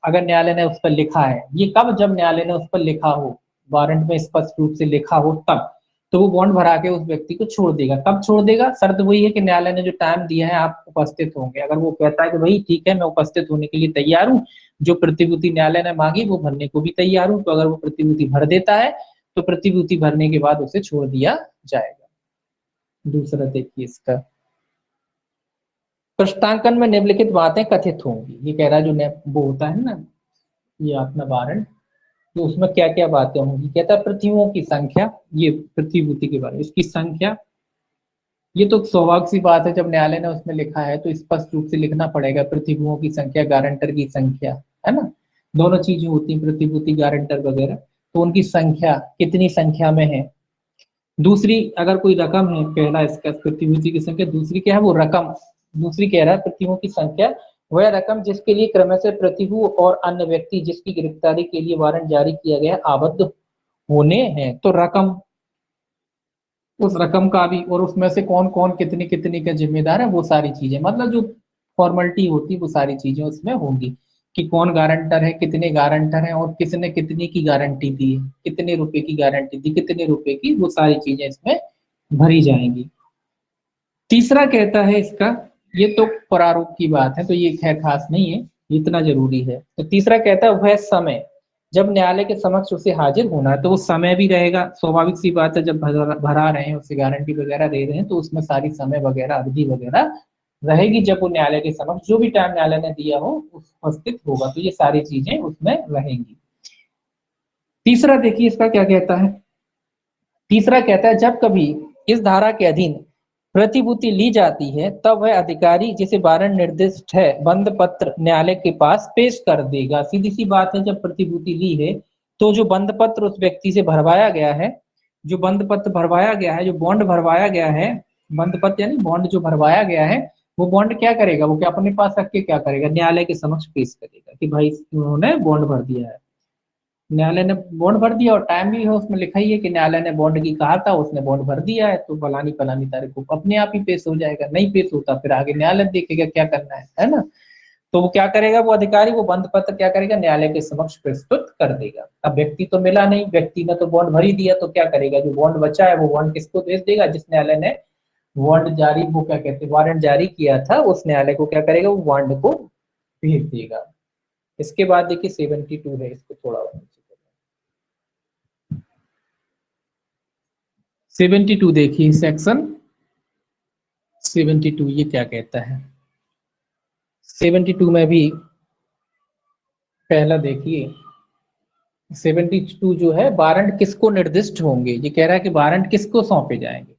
अगर न्यायालय ने उस पर लिखा है। ये कब? जब न्यायालय ने उस पर लिखा हो, वारंट में स्पष्ट रूप से लिखा हो तब। तो वो बॉन्ड भरा के उस व्यक्ति को छोड़ देगा। कब छोड़ देगा? शर्त वही है कि न्यायालय ने जो टाइम दिया है आप उपस्थित होंगे। अगर वो कहता है कि भाई ठीक है मैं उपस्थित होने के लिए तैयार हूँ, जो प्रतिभूति न्यायालय ने मांगी वो भरने को भी तैयार हूँ, तो अगर वो प्रतिभूति भर देता है तो प्रतिभूति भरने के बाद उसे छोड़ दिया जाएगा। दूसरा देखिए इसका, प्रश्नांकन में निम्नलिखित बातें कथित होंगी। ये कह रहा है जो वो होता है ना ये अपना वारंट, तो उसमें क्या क्या बातें होंगी। कहता है प्रतिभुओं की संख्या, ये प्रतिभूति के बारे में, इसकी संख्या, ये तो स्वाभाविक सी बात है, जब न्यायालय ने उसमें लिखा है तो स्पष्ट रूप से लिखना पड़ेगा प्रतिभुओं की संख्या, गारंटर की संख्या, है ना, दोनों चीजें होती हैं प्रतिभूति गारंटर वगैरह, तो उनकी संख्या कितनी संख्या में है। दूसरी अगर कोई रकम है, पहला इसका प्रतिभूति की संख्या, दूसरी क्या है वो रकम, दूसरी कह रहा है प्रतिभुओं की संख्या वह रकम जिसके लिए क्रमशः प्रतिभु और अन्य व्यक्ति जिसकी गिरफ्तारी के लिए वारंट जारी किया गया आबद्ध होने हैं। तो रकम, उस रकम का भी, और उसमें से कौन कौन कितने कितने का जिम्मेदार है, वो सारी चीजें, मतलब जो फॉर्मेलिटी होती है वो सारी चीजें उसमें होंगी कि कौन गारंटर है, कितने गारंटर हैं और किसने कितने की गारंटी दी है, कितने रुपए की गारंटी दी, कितने रुपए की, वो सारी चीजें इसमें भरी जाएंगी। तीसरा कहता है इसका, ये तो प्रारूप की बात है तो ये खैर खास नहीं है, इतना जरूरी है। तो तीसरा कहता है वह समय जब न्यायालय के समक्ष उसे हाजिर होना है, तो वो समय भी रहेगा। स्वाभाविक सी बात है, जब भरा रहे हैं उससे गारंटी वगैरह दे रहे हैं तो उसमें सारी समय वगैरह अवधि वगैरह रहेगी, जब वो न्यायालय के समक्ष जो भी टाइम न्यायालय ने दिया हो उपस्थित होगा, तो ये सारी चीजें उसमें रहेंगी। तीसरा देखिए इसका क्या कहता है। तीसरा कहता है जब कभी इस धारा के अधीन प्रतिभूति ली जाती है तब वह अधिकारी जिसे वारंट निर्दिष्ट है बंद पत्र न्यायालय के पास पेश कर देगा। सीधी सी बात है, जब प्रतिभूति ली है तो जो बंद पत्र उस व्यक्ति से भरवाया गया है, जो बंद पत्र भरवाया गया है, जो बॉन्ड भरवाया गया है, बंद पत्र यानी बॉन्ड जो भरवाया गया है, वो बॉन्ड क्या करेगा, वो क्या अपने पास रख के क्या करेगा, न्यायालय के समक्ष पेश करेगा कि भाई उन्होंने बॉन्ड भर दिया है, न्यायालय ने बॉन्ड भर दिया, और टाइम भी है उसमें लिखा ही है कि न्यायालय ने बॉन्ड की कहा था, उसने बॉन्ड भर दिया है, तो फलानी फलानी तारीख को अपने आप ही पेश हो जाएगा। नहीं पेश होता फिर आगे न्यायालय देखेगा क्या करना है ना। तो वो क्या करेगा, वो अधिकारी वो बंद पत्र क्या करेगा, न्यायालय के समक्ष प्रस्तुत कर देगा। अब व्यक्ति तो मिला नहीं, व्यक्ति ने तो बॉन्ड भर ही दिया, तो क्या करेगा, जो बॉन्ड बचा है वो बॉन्ड किसको भेज देगा, जिस न्यायालय ने बॉन्ड जारी, वो क्या कहते हैं वारंट जारी किया था, उस न्यायालय को क्या करेगा, वो बॉन्ड को भेज देगा। इसके बाद देखिए 72 है, इसको थोड़ा 72 देखिए सेक्शन 72 ये क्या कहता है। 72 में भी पहला देखिए 72 जो है वारंट किसको निर्दिष्ट होंगे, ये कह रहा है कि वारंट किसको सौंपे जाएंगे,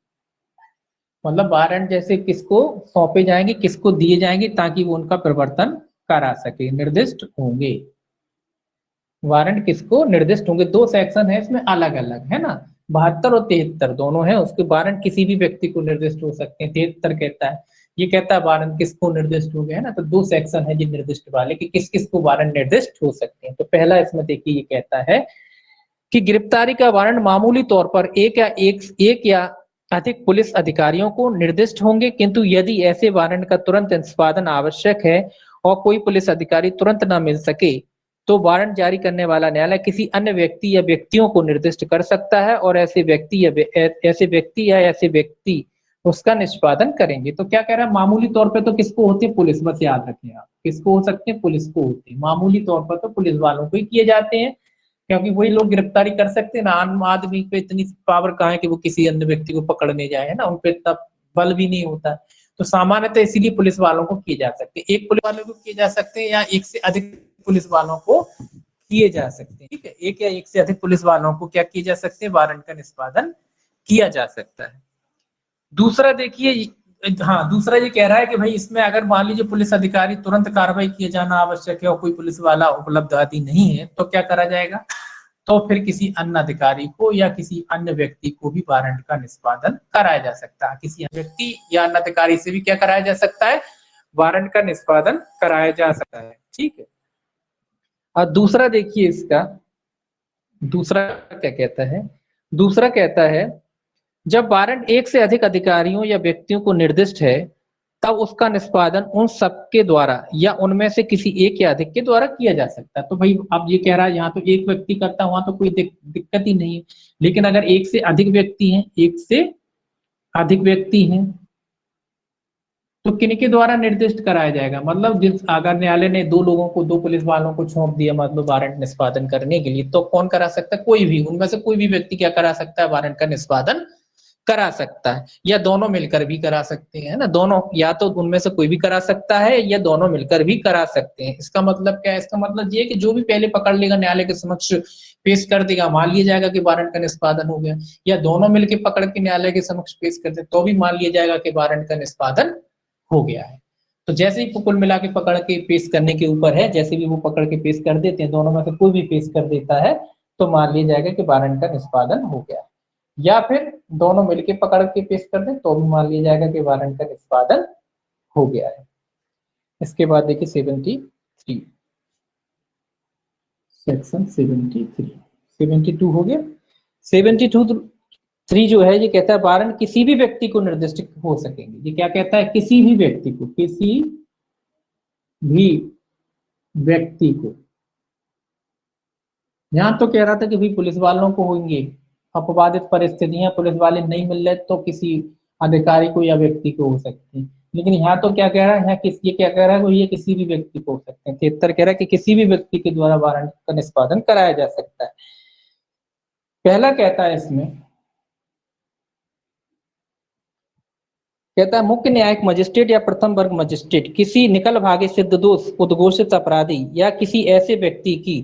मतलब वारंट जैसे किसको सौंपे जाएंगे, किसको दिए जाएंगे ताकि वो उनका प्रवर्तन करा सके, निर्दिष्ट होंगे। वारंट किसको निर्दिष्ट होंगे, दो सेक्शन है इसमें अलग अलग, है ना, 72 और 73 दोनों है उसके। वारंट किसी भी व्यक्ति को निर्दिष्ट हो सकते हैं, 73 कहता है, ये कहता है वारंट किसको निर्दिष्ट हो गया, है ना। तो दो सेक्शन है ये निर्दिष्ट वाले कि किस किस को वारंट निर्दिष्ट हो सकते हैं। तो पहला इसमें देखिए ये कहता है कि गिरफ्तारी का वारंट मामूली तौर पर एक या अधिक पुलिस अधिकारियों को निर्दिष्ट होंगे, किंतु यदि ऐसे वारंट का तुरंत निष्पादन आवश्यक है और कोई पुलिस अधिकारी तुरंत न मिल सके तो वारंट जारी करने वाला न्यायालय किसी अन्य व्यक्ति या व्यक्तियों को निर्दिष्ट कर सकता है, और ऐसे व्यक्ति या ऐसे व्यक्ति उसका निष्पादन करेंगे। तो क्या कह रहा है, मामूली तौर पे तो किसको होती है, पुलिस, बस याद रखें आप, किसको हो सकते हैं, पुलिस को होती है। मामूली तौर पर तो पुलिस वालों को ही किए जाते हैं, क्योंकि वही लोग गिरफ्तारी कर सकते हैं ना। आम आदमी पे इतनी पावर कहाँ है कि वो किसी अन्य व्यक्ति को पकड़ने जाए, है ना, उन पे इतना बल भी नहीं होता। तो सामान्यतः इसीलिए पुलिस वालों को किए जा सकते हैं, एक पुलिस वालों को किए जा सकते हैं या एक से अधिक पुलिस वालों को किए जा सकते हैं। ठीक है, एक या एक से अधिक पुलिस वालों को क्या किए जा सकते हैं, वारंट का निष्पादन किया जा सकता है। दूसरा देखिए, हाँ, दूसरा ये कह रहा है कि भाई इसमें अगर मान लीजिए पुलिस अधिकारी तुरंत कार्रवाई किए जाना आवश्यक है और कोई पुलिस वाला उपलब्ध आदि नहीं है, तो क्या करा जाएगा, तो फिर किसी अन्य अधिकारी को या किसी अन्य व्यक्ति को भी वारंट का निष्पादन कराया जा सकता है। किसी व्यक्ति या अन्य अधिकारी से भी क्या कराया जा सकता है, वारंट का निष्पादन कराया जा सकता है। ठीक है, और दूसरा देखिए इसका दूसरा क्या कहता है, दूसरा कहता है जब वारंट एक से अधिक अधिकारियों या व्यक्तियों को निर्दिष्ट है, तब उसका निष्पादन उन सबके द्वारा या उनमें से किसी एक या अधिक के द्वारा किया जा सकता है। तो भाई अब ये कह रहा है, यहाँ तो एक व्यक्ति करता, वहां तो कोई दिक्कत ही नहीं है। लेकिन अगर एक से अधिक व्यक्ति हैं, एक से अधिक व्यक्ति हैं, तो किनके द्वारा निर्दिष्ट कराया जाएगा, मतलब जिस अगर न्यायालय ने दो लोगों को, दो पुलिस वालों को सौंप दिया मतलब वारंट निष्पादन करने के लिए, तो कौन करा सकता है, कोई भी उनमें से कोई भी व्यक्ति क्या करा सकता है, वारंट का निष्पादन करा सकता है, या दोनों मिलकर भी करा सकते हैं ना। दोनों, या तो उनमें से कोई भी करा सकता है या दोनों मिलकर भी करा सकते हैं। इसका मतलब क्या है, इसका मतलब ये कि जो भी पहले पकड़ लेगा, न्यायालय के समक्ष पेश कर देगा, मान लिया जाएगा कि वारंट का निष्पादन हो गया, या दोनों मिलकर पकड़ के न्यायालय के समक्ष पेश कर दे तो भी मान लिया जाएगा कि वारंट का निष्पादन हो गया है। तो जैसे ही कुल मिला के पकड़ के पेश करने के ऊपर है, जैसे भी वो पकड़ के पेश कर देते हैं, दोनों में से कोई भी पेश कर देता है तो मान लिया जाएगा कि वारंट का निष्पादन हो गया है। या फिर दोनों मिलके पकड़ के पेश कर दें तो भी मान लिया जाएगा कि वारंट का निष्पादन हो गया है। इसके बाद देखिए 73, सेक्शन 72 हो गया। 72 जो है ये कहता है वारंट किसी भी व्यक्ति को निर्दिष्ट हो सकेंगे। ये क्या कहता है, किसी भी व्यक्ति को, किसी भी व्यक्ति को। यहां तो कह रहा था कि भाई पुलिस वालों को होंगे, अपवादित परिस्थितियां, पुलिस वाले नहीं मिल रहे तो किसी अधिकारी को या व्यक्ति को हो सकती है। लेकिन यहाँ तो क्या कह रहा है, यहाँ ये क्या कह रहा है, वो ये किसी भी व्यक्ति को हो सकते हैं। 73 कह रहा है कि किसी भी व्यक्ति के द्वारा वारंट का निष्पादन कराया जा सकता है। पहला कहता है इसमें, कहता है मुख्य न्यायिक मजिस्ट्रेट या प्रथम वर्ग मजिस्ट्रेट किसी निकल भागे सिद्ध दोष उद्घोषित अपराधी या किसी ऐसे व्यक्ति की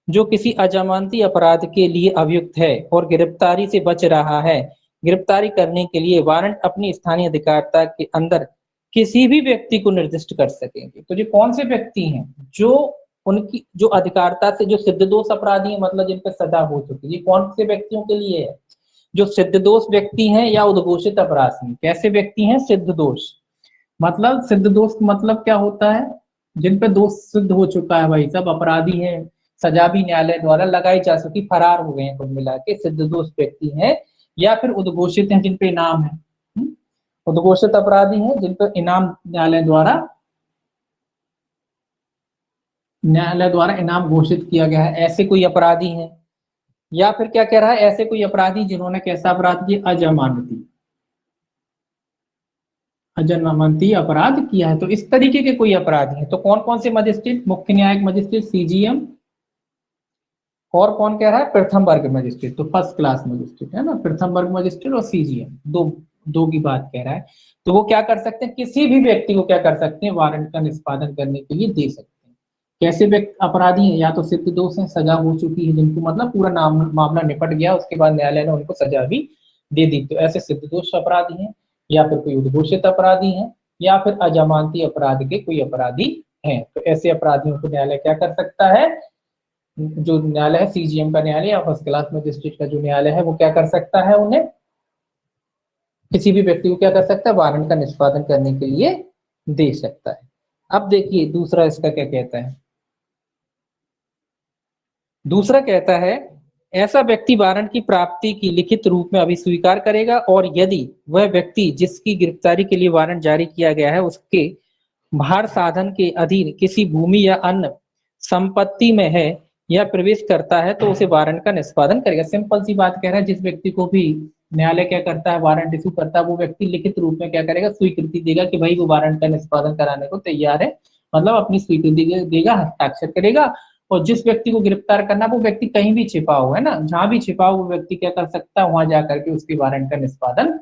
जो किसी अजमानती अपराध के लिए अभियुक्त है और गिरफ्तारी से बच रहा है, गिरफ्तारी करने के लिए वारंट अपनी स्थानीय अधिकारिता के अंदर किसी भी व्यक्ति को निर्दिष्ट कर सकेंगे। तो ये कौन से व्यक्ति हैं, जो उनकी जो अधिकारिता से जो सिद्ध दोष अपराधी है, मतलब जिन पर सजा हो चुकी है, ये कौन से व्यक्तियों के लिए है, जो सिद्ध दोष व्यक्ति हैं या उद्घोषित अपराधी। कैसे व्यक्ति हैं, सिद्ध दोष, मतलब सिद्ध दोष मतलब क्या होता है, जिन पे दोष सिद्ध हो चुका है, भाई सब अपराधी हैं, सजा भी न्यायालय द्वारा लगाई जा सकी, फरार हो गए हैं, कुल मिला के सिद्ध दोष व्यक्ति हैं। या फिर उद्घोषित हैं, जिन पे इनाम है, उद्घोषित अपराधी हैं जिन पर इनाम न्यायालय द्वारा इनाम घोषित किया गया है, ऐसे कोई अपराधी हैं। या फिर क्या कह रहा है, ऐसे कोई अपराधी जिन्होंने कैसा अपराध किया, अजमानती अपराध किया है। तो इस तरीके के कोई अपराधी है। तो कौन कौन से मजिस्ट्रेट, मुख्य न्यायिक मजिस्ट्रेट सीजीएम, और कौन कह रहा है, प्रथम वर्ग मजिस्ट्रेट, तो फर्स्ट क्लास मजिस्ट्रेट है ना, प्रथम वर्ग मजिस्ट्रेट और सीजीएम, दो की बात कह रहा है। तो वो क्या कर सकते हैं, किसी भी व्यक्ति को क्या कर सकते हैं, वारंट का निष्पादन करने के लिए दे सकते हैं। कैसे व्यक्ति अपराधी हैं, या तो सिद्ध दोष है, सजा हो चुकी है, जिनको मतलब पूरा मामला निपट गया, उसके बाद न्यायालय ने उनको सजा भी दे दी, तो ऐसे सिद्ध दोष अपराधी हैं। या फिर कोई उद्घोषित अपराधी हैं, या फिर अजमानती अपराध के कोई अपराधी हैं। तो ऐसे अपराधियों को न्यायालय क्या कर सकता है, जो न्यायालय है सीजीएम का न्यायालय या फर्स्ट क्लास मजिस्ट्रेट का जो न्यायालय है, वो क्या कर सकता है, उन्हें किसी भी व्यक्ति को क्या कर सकता है, वारंट का निष्पादन करने के लिए दे सकता है। अब देखिए दूसरा इसका क्या कहता है, दूसरा कहता है ऐसा व्यक्ति वारंट की प्राप्ति की लिखित रूप में अभिस्वीकार करेगा और यदि वह व्यक्ति जिसकी गिरफ्तारी के लिए वारंट जारी किया गया है उसके भार साधन के अधीन किसी भूमि या अन्य संपत्ति में है या प्रवेश करता है तो उसे वारंट का निष्पादन करेगा। सिंपल सी बात कह रहा है, जिस व्यक्ति को भी न्यायालय क्या करता है, वारंट इशू करता है, वो व्यक्ति लिखित रूप में क्या करेगा, स्वीकृति देगा कि भाई वो वारंट का निष्पादन कराने को तैयार है, मतलब अपनी स्वीकृति देगा, हस्ताक्षर करेगा। और जिस व्यक्ति को गिरफ्तार करना, वो व्यक्ति कहीं भी छिपा हो, है ना, जहां भी छिपा हो वो व्यक्ति क्या कर सकता है, वहां जाकर के उसकी वारंट का निष्पादन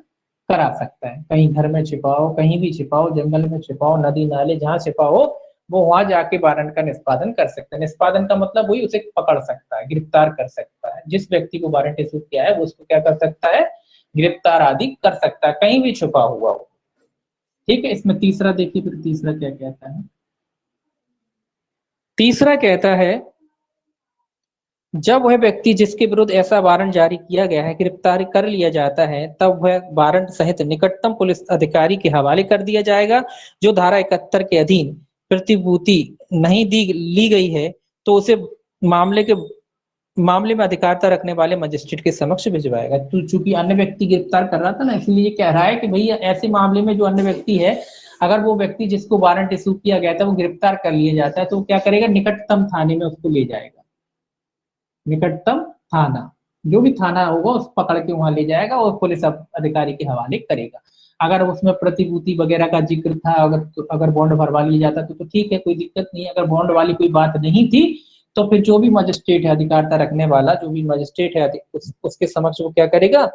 करा सकता है। कहीं घर में छिपा हो, कहीं भी छिपा हो, जंगल में छिपा हो, नदी नाले जहां छिपा हो, वो वहां जाके वारंट का निष्पादन कर सकता है। निष्पादन का मतलब वही, उसे पकड़ सकता है, गिरफ्तार कर सकता है। जिस व्यक्ति को वारंट इशू किया है वो उसको क्या कर सकता है, गिरफ्तार आदि कर सकता है, कहीं भी छुपा हुआ हो। ठीक है, इसमें तीसरा देखिए, फिर तीसरा क्या कहता है। तीसरा कहता है, जब वह व्यक्ति जिसके विरुद्ध ऐसा वारंट जारी किया गया है गिरफ्तार कर लिया जाता है, तब वह वारंट सहित निकटतम पुलिस अधिकारी के हवाले कर दिया जाएगा। जो धारा 71 के अधीन प्रतिभूति नहीं ली गई है तो उसे मामले में अधिकारिता रखने वाले मजिस्ट्रेट के समक्ष भिजवाएगा। तो चूंकि अन्य व्यक्ति गिरफ्तार कर रहा था ना, इसलिए ये कह रहा है कि भैया ऐसे मामले में जो अन्य व्यक्ति है, अगर वो व्यक्ति जिसको वारंट इशू किया गया था वो गिरफ्तार कर लिया जाता है, तो क्या करेगा, निकटतम थाने में उसको ले जाएगा। निकटतम थाना, जो भी थाना होगा उस पकड़ के वहां ले जाएगा और पुलिस अधिकारी के हवाले करेगा। अगर उसमें प्रतिभूति वगैरह का जिक्र था, अगर बॉन्ड भरवा लिया जाता तो ठीक है, कोई दिक्कत नहीं है। अगर बॉन्ड वाली कोई बात नहीं थी तो फिर जो भी मजिस्ट्रेट है, अधिकारिता रखने वाला जो भी मजिस्ट्रेट है, उसके समक्ष वो क्या करेगा,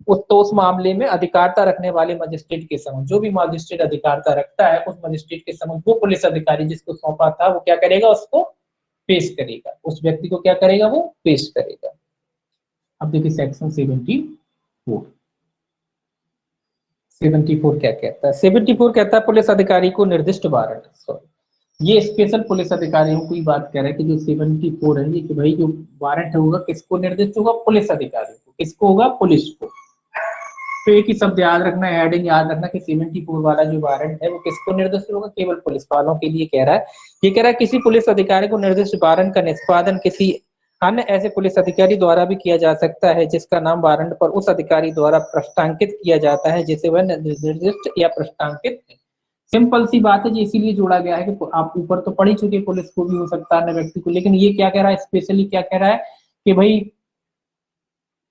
उस मामले में अधिकारिता रखने वाले मजिस्ट्रेट के समक्ष, जो भी मजिस्ट्रेट अधिकारिता रखता है उस मजिस्ट्रेट के समक्ष वो पुलिस अधिकारी जिसको सौंपा था वो क्या करेगा, उसको पेश करेगा, उस व्यक्ति को क्या करेगा, वो पेश करेगा। अब देखिए सेक्शन 74। 74 क्या कहता है, 74 कहता है पुलिस अधिकारी को निर्दिष्ट वारंट, सॉरी ये स्पेशल पुलिस अधिकारियों की बात कर रहा है कि जो 74 है ये, कि भाई जो वारंट होगा किसको निर्दिष्ट होगा, पुलिस अधिकारी को। किसको होगा, पुलिस को। तो एक ही शब्द याद रखना, हेडिंग याद रखना कि 74 वाला जो वारंट है वो किसको निर्दिष्ट होगा, केवल पुलिस वालों के लिए कह रहा है। ये कह रहा है किसी पुलिस अधिकारी को निर्दिष्ट वारंट का निष्पादन किसी अन्य ऐसे पुलिस अधिकारी द्वारा भी किया जा सकता है जिसका नाम वारंट पर उस अधिकारी द्वारा प्रस्तांकित किया जाता है जिसे वह निर्दिष्ट या प्रस्तांकित है। सिंपल सी बात है, जी इसीलिए जोड़ा गया है कि आप ऊपर तो पढ़ ही चुके, पुलिस को भी हो सकता है अन्य व्यक्ति को, लेकिन ये क्या कह रहा है, स्पेशली क्या कह रहा है कि भाई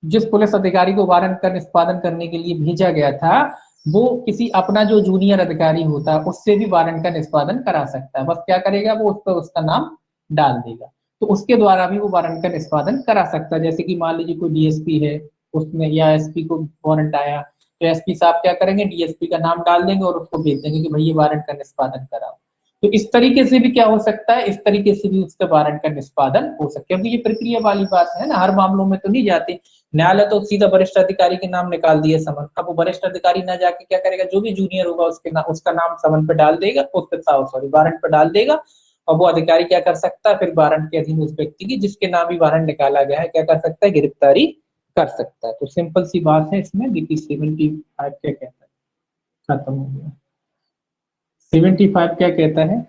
जिस पुलिस अधिकारी को वारंट का निष्पादन करने के लिए भेजा गया था वो किसी अपना जो जूनियर अधिकारी होता है उससे भी वारंट का निष्पादन करा सकता है। बस क्या करेगा, वो उस पर उसका नाम डाल देगा, तो उसके द्वारा भी वो वारंट का निष्पादन करा सकता है। जैसे कि मान लीजिए कोई डीएसपी है, उसमें या एसपी को वारंट आया, तो एसपी साहब क्या करेंगे, डीएसपी का नाम डाल देंगे और उसको भेज देंगे कि भाई ये वारंट का निष्पादन कराओ। तो इस तरीके से भी क्या हो सकता है, इस तरीके से भी उसका वारंट का निष्पादन हो सकता है, क्योंकि ये प्रक्रिया वाली बात है ना, हर मामलों में तो नहीं जाती। न्यायालय तो सीधा वरिष्ठ अधिकारी के नाम निकाल दिया समन, अब वो वरिष्ठ अधिकारी ना जाके क्या करेगा, जो भी जूनियर होगा उसका नाम समन पे डाल देगा, उस पे सॉरी वारंट पे डाल देगा, और वो अधिकारी क्या कर सकता है, फिर वारंट के अधीन उस व्यक्ति की जिसके नाम भी वारंट निकाला गया है क्या कर सकता है, गिरफ्तारी कर सकता है। तो सिंपल सी बात है इसमें। देखिए 75 क्या कहता है, खत्म हो गया। 75 क्या कहता है,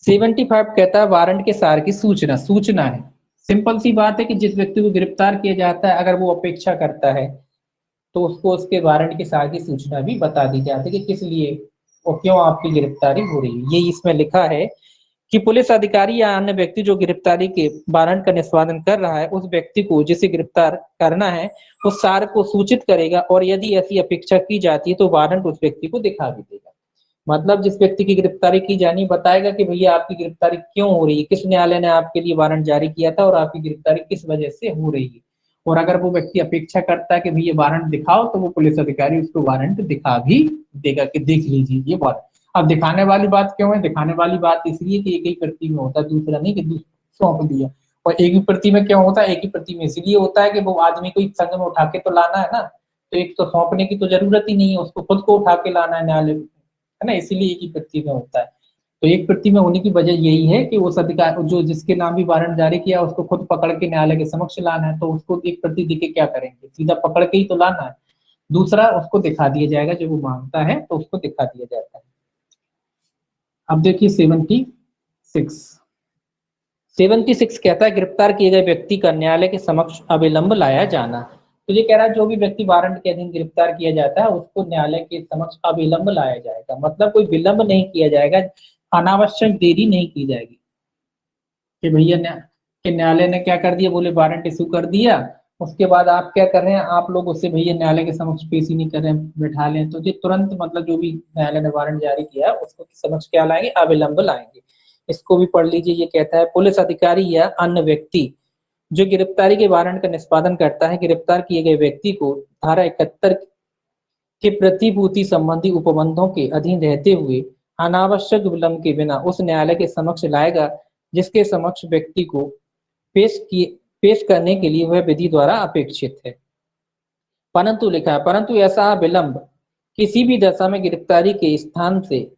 75 कहता है वारंट के सार की सूचना है। सिंपल सी बात है कि जिस व्यक्ति को गिरफ्तार किया जाता है अगर वो अपेक्षा करता है तो उसको उसके वारंट के सार की सूचना भी बता दी जाती है कि किस लिए और क्यों आपकी गिरफ्तारी हो रही है। ये इसमें लिखा है कि पुलिस अधिकारी या अन्य व्यक्ति जो गिरफ्तारी के वारंट का निष्पादन कर रहा है उस व्यक्ति को जिसे गिरफ्तार करना है उस सार को सूचित करेगा, और यदि ऐसी अपेक्षा की जाती है तो वारंट उस व्यक्ति को दिखा भी देगा। मतलब जिस व्यक्ति की गिरफ्तारी की जानी बताएगा कि भैया आपकी गिरफ्तारी क्यों हो रही है, किस न्यायालय ने आपके लिए वारंट जारी किया था और आपकी गिरफ्तारी किस वजह से हो रही है। और अगर वो व्यक्ति अपेक्षा करता है कि भैया वारंट दिखाओ तो वो पुलिस अधिकारी उसको वारंट दिखा भी देगा कि देख लीजिए ये वारंट। अब दिखाने वाली बात क्यों है, दिखाने वाली बात इसलिए कि एक ही प्रति में होता है, दूसरा नहीं कि सौंप दिया। और एक ही प्रति में क्यों होता है, एक ही प्रति में इसलिए होता है कि वो आदमी को संग में उठा के तो लाना है ना, तो एक तो सौंपने की तो जरूरत ही नहीं है, उसको खुद को उठा के लाना है न्यायालय, है ना, इसीलिए एक ही प्रति में होता है। तो एक प्रति में होने की वजह यही है कि उस अधिकार जो जिसके नाम भी वारंट जारी किया उसको खुद पकड़ के न्यायालय के समक्ष लाना है, तो उसको एक प्रति देके क्या करेंगे, सीधा पकड़ के ही तो लाना है। दूसरा उसको दिखा दिया जाएगा, जब वो मांगता है तो उसको दिखा दिया जाता है। अब देखिए 76 कहता है गिरफ्तार किए गए व्यक्ति का न्यायालय के समक्ष अविलंब लाया जाना। तो ये कह रहा है जो भी व्यक्ति वारंट के अधीन गिरफ्तार किया जाता है उसको न्यायालय के समक्ष अविलंब लाया जाएगा, मतलब कोई विलंब नहीं किया जाएगा, अनावश्यक देरी नहीं की जाएगी कि भैया न्यायालय ने क्या कर दिया, बोले वारंट इशू कर दिया उसके बाद आप क्या कर रहे हैं, आप लोग उससे भैया न्यायालय के समक्ष पेश ही नहीं कर रहे हैं, बैठा लें, तो ये तुरंत मतलब जो भी न्यायालय ने वारंट जारी किया है उसको समक्ष क्या लाएंगे, अविलंब लाएंगे। इसको भी पढ़ लीजिए। ये कहता है पुलिस अधिकारी या अन्य व्यक्ति जो गिरफ्तारी के वारंट का निष्पादन करता है, गिरफ्तार किए गए व्यक्ति को धारा 71 के प्रतिभूति संबंधी उपबंधों के अधीन रहते हुए अनावश्यक विलंब के बिना उस न्यायालय के समक्ष लाएगा जिसके समक्ष व्यक्ति को पेश करने के लिए वह विधि द्वारा अपेक्षित है। परंतु लिखा है, परंतु ऐसा विलंब किसी भी दशा में गिरफ्तारी के स्थान से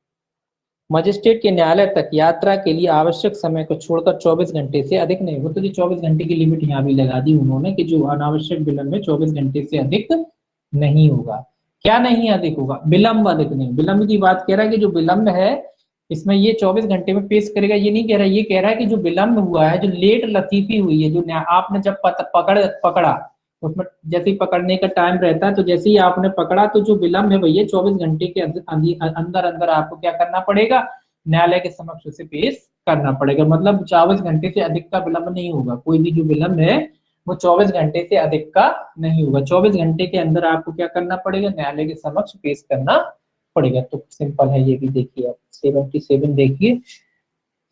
मजिस्ट्रेट के न्यायालय तक यात्रा के लिए आवश्यक समय को छोड़कर 24 घंटे से अधिक नहीं हो। तो ये 24 घंटे की लिमिट यहाँ भी लगा दी उन्होंने कि जो अनावश्यक विलंब है 24 घंटे से अधिक नहीं होगा। क्या नहीं अधिक होगा, विलंब अधिक नहीं। विलंब की बात कह रहा है कि जो विलंब है इसमें ये 24 घंटे में पेश करेगा, ये नहीं कह रहा, ये कह रहा है कि जो विलंब हुआ है, जो लेट लतीफी हुई है, जो आपने जब पकड़ा उसमें जैसे ही पकड़ने का टाइम रहता है, तो जैसे ही आपने पकड़ा तो जो विलंब है भैया 24 घंटे के अंदर अंदर आपको क्या करना पड़ेगा, न्यायालय के समक्ष उसे पेश करना पड़ेगा। मतलब 24 घंटे से अधिक का विलंब नहीं होगा, कोई भी जो विलंब है वो 24 घंटे से अधिक का नहीं होगा। 24 घंटे के अंदर आपको क्या करना पड़ेगा, न्यायालय के समक्ष पेश करना पड़ेगा। तो सिंपल है ये भी। देखिए आप 77 देखिए,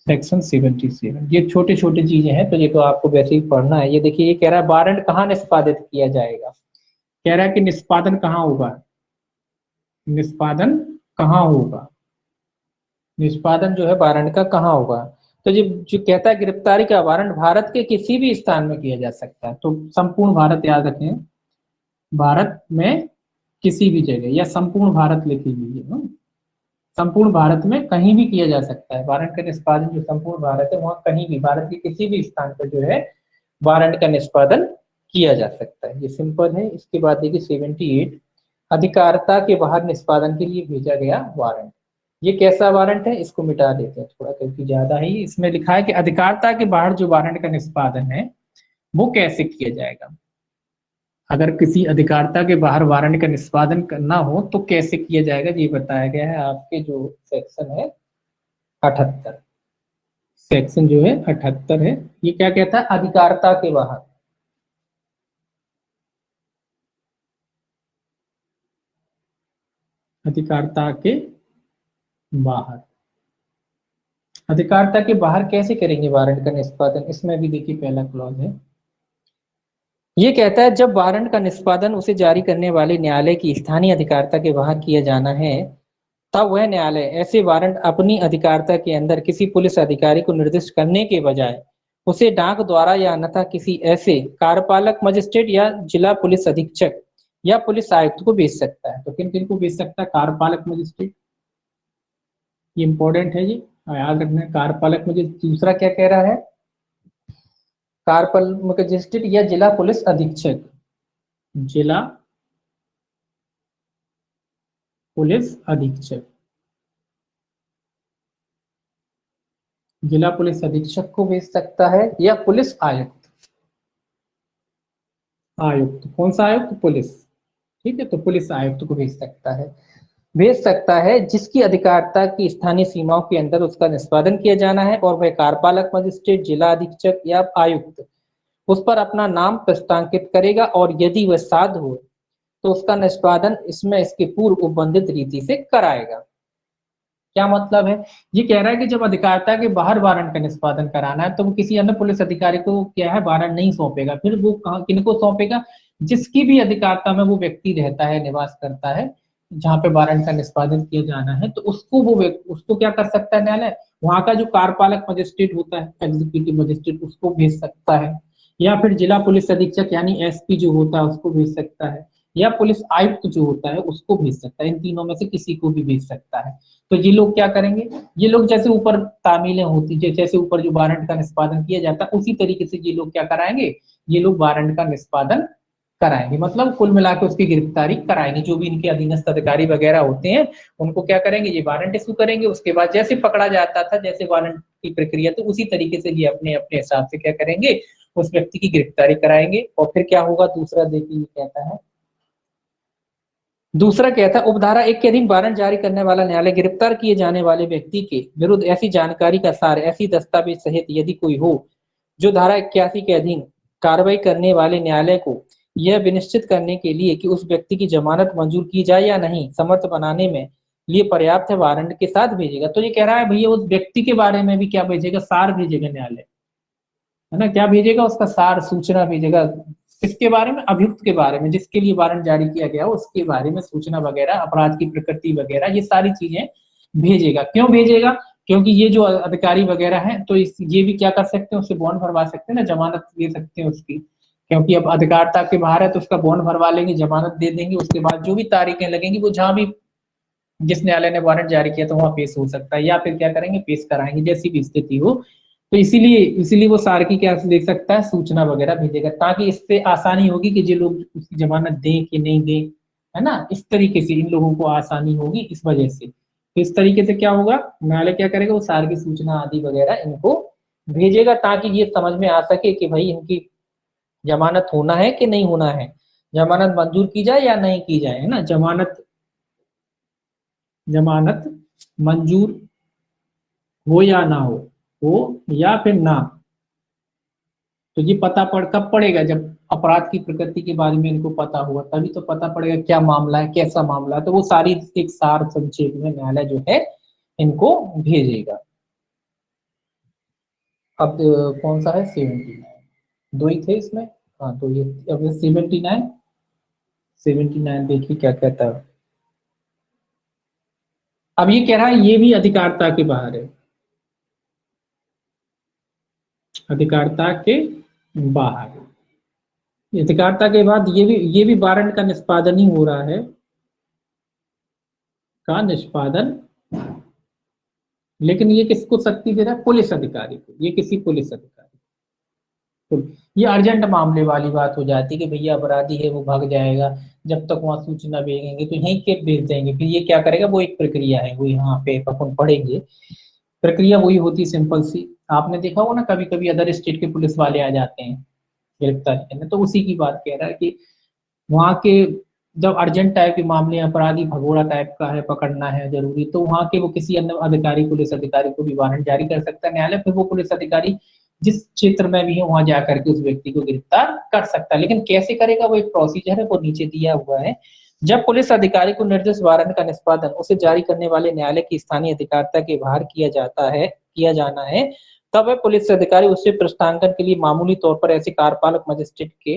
सेक्शन 77, ये छोटे छोटे चीजें हैं तो ये तो आपको वैसे ही पढ़ना है। ये देखिए, ये कह रहा है वारंट कहाँ निष्पादित किया जाएगा, कह रहा है कि निष्पादन कहाँ होगा, निष्पादन कहाँ होगा, निष्पादन जो है वारंट का कहाँ होगा। तो जो कहता है गिरफ्तारी का वारंट भारत के किसी भी स्थान में किया जा सकता है। तो संपूर्ण भारत याद रखें, भारत में किसी भी जगह, या संपूर्ण भारत लिख लीजिए, संपूर्ण भारत में कहीं भी किया जा सकता है वारंट का निष्पादन। जो संपूर्ण भारत है वहां कहीं भी, भारत के किसी भी स्थान पर जो है वारंट का निष्पादन किया जा सकता है। ये सिंपल है। इसके बाद देखिए 78, अधिकारिता के बाहर निष्पादन के लिए भेजा गया वारंट। ये कैसा वारंट है, इसको मिटा देते हैं थोड़ा क्योंकि ज्यादा ही इसमें लिखा है कि अधिकारिता के बाहर जो वारंट का निष्पादन है वो कैसे किया जाएगा। अगर किसी अधिकारिता के बाहर वारंट का निष्पादन करना हो तो कैसे किया जाएगा, ये बताया गया है आपके जो सेक्शन है 78, सेक्शन जो है 78 है। ये क्या कहता है, अधिकारिता के बाहर, अधिकारिता के बाहर, अधिकारिता के बाहर कैसे करेंगे वारंट का निष्पादन, इसमें भी देखिए पहला क्लॉज है। ये कहता है जब वारंट का निष्पादन उसे जारी करने वाले न्यायालय की स्थानीय अधिकारिता के बाहर किया जाना है, तब वह न्यायालय ऐसे वारंट अपनी अधिकारिता के अंदर किसी पुलिस अधिकारी को निर्दिष्ट करने के बजाय उसे डाक द्वारा या अन्यथा किसी ऐसे कार्यपालक मजिस्ट्रेट या जिला पुलिस अधीक्षक या पुलिस आयुक्त को भेज सकता है। तो किन किन को भेज सकता है, कार्यपालक मजिस्ट्रेट, ये इंपॉर्टेंट है, ये याद रखना है। कार्यपालक मजिस्ट्रेट, दूसरा क्या कह रहा है, कार्यपालक मजिस्ट्रेट या जिला पुलिस अधीक्षक, जिला पुलिस अधीक्षक, जिला पुलिस अधीक्षक को भेज सकता है या पुलिस आयुक्त, आयुक्त कौन सा आयुक्त, पुलिस, ठीक है, तो पुलिस आयुक्त को भेज सकता है जिसकी अधिकारिता की स्थानीय सीमाओं के अंदर उसका निष्पादन किया जाना है और वह कार्यपालक मजिस्ट्रेट, जिला अधीक्षक या आयुक्त उस पर अपना नाम प्रस्तांकित करेगा और यदि वह साध्य हो तो उसका निष्पादन इसमें इसके पूर्व उपबंधित रीति से कराएगा। क्या मतलब है, ये कह रहा है कि जब अधिकारिता के बाहर वारंट का निष्पादन कराना है तो वो किसी अन्य पुलिस अधिकारी को क्या है वारंट नहीं सौंपेगा, फिर वो कहाँ किनको सौंपेगा, जिसकी भी अधिकारिता में वो व्यक्ति रहता है, निवास करता है, जहाँ पे वारंट का निष्पादन किया जाना है, तो उसको उसको क्या कर सकता है न्यायालय, वहां का जो कार्यपालक मजिस्ट्रेट होता है, एग्जीक्यूटिव मजिस्ट्रेट, उसको भेज सकता है, या फिर जिला पुलिस अधीक्षक यानी एसपी जो होता है उसको भेज सकता है, या पुलिस आयुक्त जो होता है उसको भेज सकता है। इन तीनों में से किसी को भी भेज सकता है। तो ये लोग क्या करेंगे, ये लोग जैसे ऊपर तामीलें होती, जैसे ऊपर जो वारंट का निष्पादन किया जाता है उसी तरीके से ये लोग क्या कराएंगे, ये लोग वारंट का निष्पादन कराएंगे, मतलब कुल मिलाकर उसकी गिरफ्तारी कराएंगे। जो भी इनके अधीनस्थ अधिकारी वगैरह होते हैं उनको क्या करेंगे, ये वारंट इशू करेंगे, उसके बाद जैसे पकड़ा जाता था, जैसे वारंट की प्रक्रिया, तो उसी तरीके से ये अपने अपने हिसाब से क्या करेंगे, उस व्यक्ति की गिरफ्तारी कराएंगे। और फिर क्या होगा, दूसरा देखिए कहता है, दूसरा कहता है उपधारा 1 के अधीन वारंट जारी करने वाला न्यायालय गिरफ्तार किए जाने वाले व्यक्ति के विरुद्ध ऐसी जानकारी का सार, ऐसी दस्तावेज सहित यदि कोई हो जो धारा 81 के अधीन कार्रवाई करने वाले न्यायालय को यह विनिश्चित करने के लिए कि उस व्यक्ति की जमानत मंजूर की जाए या नहीं समर्थ बनाने में लिए पर्याप्त है वारंट के साथ भेजेगा। तो ये कह रहा है भैया उस व्यक्ति के बारे में भी क्या भेजेगा, सार भेजेगा न्यायालय, है ना, क्या भेजेगा, उसका सार सूचना भेजेगा, किसके बारे में, अभियुक्त के बारे में, जिसके लिए वारंट जारी किया गया उसके बारे में सूचना वगैरह, अपराध की प्रकृति वगैरह, ये सारी चीजें भेजेगा। क्यों भेजेगा, क्योंकि ये जो अधिकारी वगैरह है तो ये भी क्या कर सकते हैं, उससे बॉन्ड भरवा सकते हैं ना, जमानत दे सकते हैं उसकी, क्योंकि अब अधिकारिता के बाहर है तो उसका बॉन्ड भरवा लेंगे, जमानत दे देंगे, उसके बाद जो भी तारीखें लगेंगी वो जहां भी जिस न्यायालय ने वारंट जारी किया तो वहां पेश हो सकता है, या फिर क्या करेंगे, पेश कराएंगे, जैसी भी स्थिति हो। तो इसीलिए वो सार की क्या दे सकता है, सूचना वगैरह भेजेगा, ताकि इससे आसानी होगी कि जो लोग उसकी जमानत दें कि नहीं दें, है ना, इस तरीके से इन लोगों को आसानी होगी इस वजह से। तो इस तरीके से क्या होगा, न्यायालय क्या करेगा, वो सार की सूचना आदि वगैरह इनको भेजेगा, ताकि ये समझ में आ सके कि भाई इनकी जमानत होना है कि नहीं होना है, जमानत मंजूर की जाए या नहीं की जाए, है ना, जमानत जमानत मंजूर हो या ना हो या फिर ना। तो ये पता पड़ कब पड़ेगा, जब अपराध की प्रकृति के बारे में इनको पता होगा, तभी तो पता पड़ेगा क्या मामला है, कैसा मामला है। तो वो सारी एक सार संक्षेप में न्यायालय जो है इनको भेजेगा। अब कौन सा है, 79, दो ही थे इसमें, हाँ तो ये अब 79, 79 देखिए क्या कहता है। अब ये कह रहा है ये भी अधिकारिता के बाहर है, अधिकारिता के बाहर, अधिकारिता के बाद ये भी वारंट का निष्पादन ही हो रहा है, का निष्पादन, लेकिन ये किसको शक्ति दे रहा है, पुलिस अधिकारी को, ये किसी पुलिस अधिकारी को। ये अर्जेंट मामले वाली बात हो जाती है कि भैया अपराधी है वो भाग जाएगा, जब तक वहां सूचना भेजेंगे तो यहीं के भेज देंगे, फिर ये क्या करेगा, वो एक प्रक्रिया है, वो यहाँ पे अपन पढ़ेंगे, प्रक्रिया वही होती है सिंपल सी। आपने देखा होगा ना, कभी कभी अदर स्टेट के पुलिस वाले आ जाते हैं गिरफ्तारी करने, तो उसी की बात कह रहा है कि वहाँ के जब अर्जेंट टाइप के मामले, अपराधी भगोड़ा टाइप का है, पकड़ना है जरूरी, तो वहाँ के वो किसी अन्य अधिकारी, पुलिस अधिकारी को भी वारंट जारी कर सकता है न्यायालय, फिर वो पुलिस अधिकारी जिस क्षेत्र में भी है वहां जाकर के उस व्यक्ति को गिरफ्तार कर सकता है। लेकिन कैसे करेगा, वो एक प्रोसीजर है, वो नीचे दिया हुआ है। जब पुलिस अधिकारी को निर्दिष्ट वारंट का निष्पादन उसे जारी करने वाले न्यायालय की स्थानीय अधिकारिता के बाहर किया जाना है, तब वह पुलिस अधिकारी उससे पृष्ठांकन के लिए मामूली तौर पर ऐसे कार्यपालक मजिस्ट्रेट के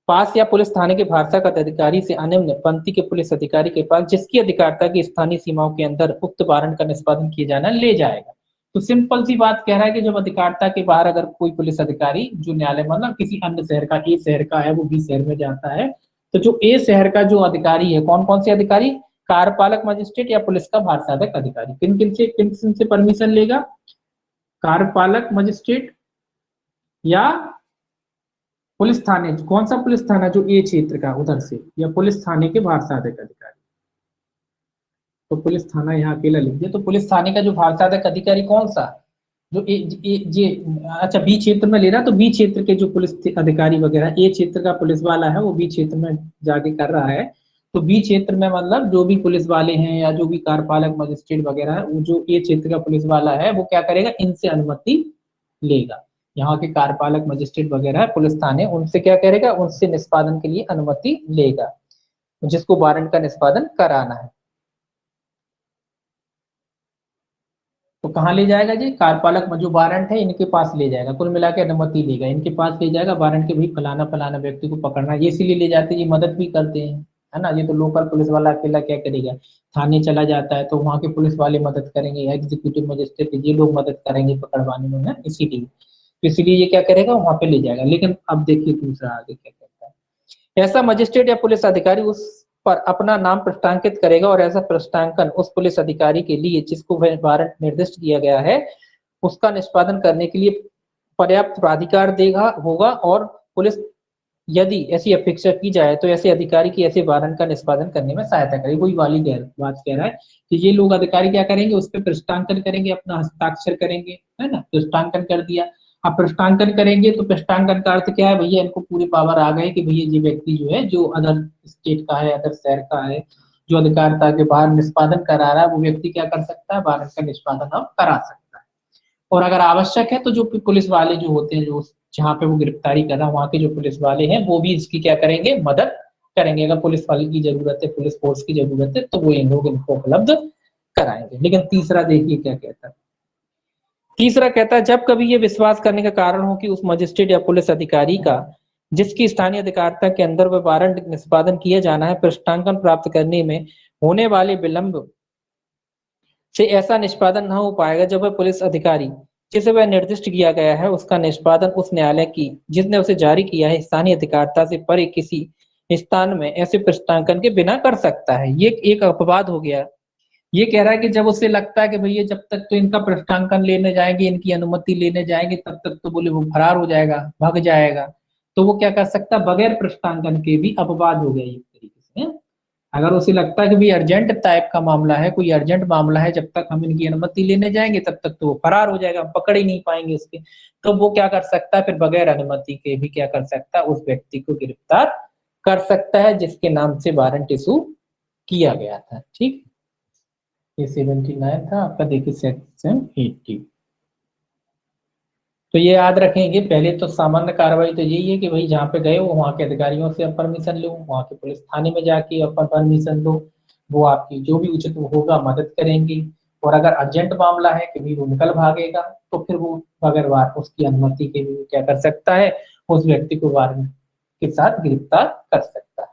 पास या पुलिस थाने के भारसागत अधिकारी से अनिम्न पंक्ति के पुलिस अधिकारी के पास, जिसकी अधिकारिता की स्थानीय सीमाओं के अंदर उक्त वारंट का निष्पादन किए जाना, ले जाएगा। तो सिंपल सी बात कह रहा है कि जब अधिकारिता के बाहर अगर कोई पुलिस अधिकारी जो न्यायालय मतलब किसी अन्य शहर का, ए शहर का है, वो बी शहर में जाता है, तो जो ए शहर का जो अधिकारी है, कौन कौन से अधिकारी, कार्यपालक मजिस्ट्रेट या पुलिस का भारसाधक अधिकारी, किन किन से परमिशन लेगा, कार्यपालक मजिस्ट्रेट या पुलिस थाने, कौन सा पुलिस थाना, जो ए क्षेत्र का उधर से, या पुलिस थाने के भारसाधक अधिकारी। तो पुलिस थाना यहाँ अकेला लिख दिया, तो पुलिस थाने का जो भारसाधक अधिकारी कौन सा, जो ये अच्छा बी क्षेत्र में ले रहा, तो बी क्षेत्र के जो पुलिस अधिकारी वगैरह, ए क्षेत्र का पुलिस वाला है वो बी क्षेत्र में जाके कर रहा है, तो बी क्षेत्र में मतलब जो भी पुलिस वाले हैं या जो भी कार्यपालक मजिस्ट्रेट वगैरह है, वो जो ए क्षेत्र का पुलिस वाला है वो क्या करेगा, इनसे अनुमति लेगा, यहाँ के कार्यपालक मजिस्ट्रेट वगैरह है, पुलिस थाने, उनसे क्या करेगा, उनसे निष्पादन के लिए अनुमति लेगा, जिसको वारंट का निष्पादन कराना है। तो कहाँ ले जाएगा जी, कार्यपालक जो वारंट है इनके पास ले जाएगा, कुल मिला के अनुमति लेगा, इनके पास ले जाएगा वारंट के, भाई फलाना फलाना व्यक्ति को पकड़ना, ये इसीलिए ले जाते हैं, ये मदद भी करते हैं, है ना, ये तो लोकल पुलिस वाला अकेला क्या करेगा, थाने चला जाता है तो वहाँ के पुलिस वाले मदद करेंगे, एग्जीक्यूटिव मजिस्ट्रेट ये लोग मदद करेंगे पकड़वाने में ना, इसीलिए, तो इसीलिए ये क्या करेगा, वहां पे ले जाएगा। लेकिन अब देखिए दूसरा आगे क्या कहता है, ऐसा मजिस्ट्रेट या पुलिस अधिकारी उस पर अपना नाम पृष्ठांकित करेगा और ऐसा पृष्ठांकन उस पुलिस अधिकारी के लिए जिसको वह वारंट निर्दिष्ट किया गया है उसका निष्पादन करने के लिए पर्याप्त प्राधिकार देगा होगा, और पुलिस यदि ऐसी अपेक्षा की जाए तो ऐसे अधिकारी की ऐसे वारंट का निष्पादन करने में सहायता करेगी। वही वाली बात कह रहा है कि ये लोग अधिकारी क्या करेंगे, उस पर पृष्ठांकन करेंगे, अपना हस्ताक्षर करेंगे, है ना, पृष्ठांकन कर दिया। अब पृष्ठांकन करेंगे तो पृष्ठांकन का अर्थ क्या है, भैया इनको पूरी पावर आ गए कि भैया ये व्यक्ति जो है, जो अदर स्टेट का है, अदर शहर का है, जो अधिकारिता के बाहर निष्पादन करा रहा है, वो व्यक्ति क्या कर सकता है, वारंट का निष्पादन अब करा सकता है। और अगर आवश्यक है तो जो पुलिस वाले जो होते हैं, जो जहाँ पे वो गिरफ्तारी कर रहा है वहाँ के जो पुलिस वाले हैं वो भी इसकी क्या करेंगे, मदद करेंगे। अगर पुलिस वाले की जरूरत है, पुलिस फोर्स की जरूरत है, तो वो इन लोग इनको उपलब्ध कराएंगे। लेकिन तीसरा देखिए क्या कहता है। तीसरा कहता है जब कभी ये विश्वास करने का कारण हो कि उस मजिस्ट्रेट या पुलिस अधिकारी का जिसकी स्थानीय अधिकारिता के अंदर वह वारंट निष्पादन किया जाना है, पृष्ठांकन प्राप्त करने में होने वाले विलंब से ऐसा निष्पादन न हो पाएगा जब वह पुलिस अधिकारी जिसे वह निर्दिष्ट किया गया है उसका निष्पादन उस न्यायालय की जिसने उसे जारी किया है स्थानीय अधिकारिता से परे किसी स्थान में ऐसे पृष्ठांकन के बिना कर सकता है। ये एक अपवाद हो गया। ये कह रहा है कि जब उसे लगता है कि भैया जब तक तो इनका पृष्ठांकन लेने जाएंगे, इनकी अनुमति लेने जाएंगे, तब तक तो बोले वो फरार हो जाएगा, भाग जाएगा, तो वो क्या कर सकता है, बगैर पृष्ठांकन के भी अपवाद हो गया एक तरीके से। अगर उसे लगता है कि भाई अर्जेंट टाइप का मामला है, कोई अर्जेंट मामला है, जब तक हम इनकी अनुमति लेने जाएंगे तब तक तो वो फरार हो जाएगा, हम पकड़ ही नहीं पाएंगे उसके, तो वो क्या कर सकता है, फिर बगैर अनुमति के भी क्या कर सकता है, उस व्यक्ति को गिरफ्तार कर सकता है जिसके नाम से वारंट इशू किया गया था। ठीक, ये 79 था आपका। देखिए सेक्शन 80, तो ये याद रखेंगे। पहले तो सामान्य कार्रवाई तो यही है कि भाई जहाँ पे गए हो वहाँ के अधिकारियों से परमिशन लो, वहाँ के पुलिस थाने में जाके अपन परमिशन लो, वो आपकी जो भी उचित होगा मदद करेंगे। और अगर अर्जेंट मामला है कि भाई वो निकल भागेगा, तो फिर वो बगैर वार उसकी अनुमति के भी क्या कर सकता है, उस व्यक्ति को वारंट के साथ गिरफ्तार कर सकता है।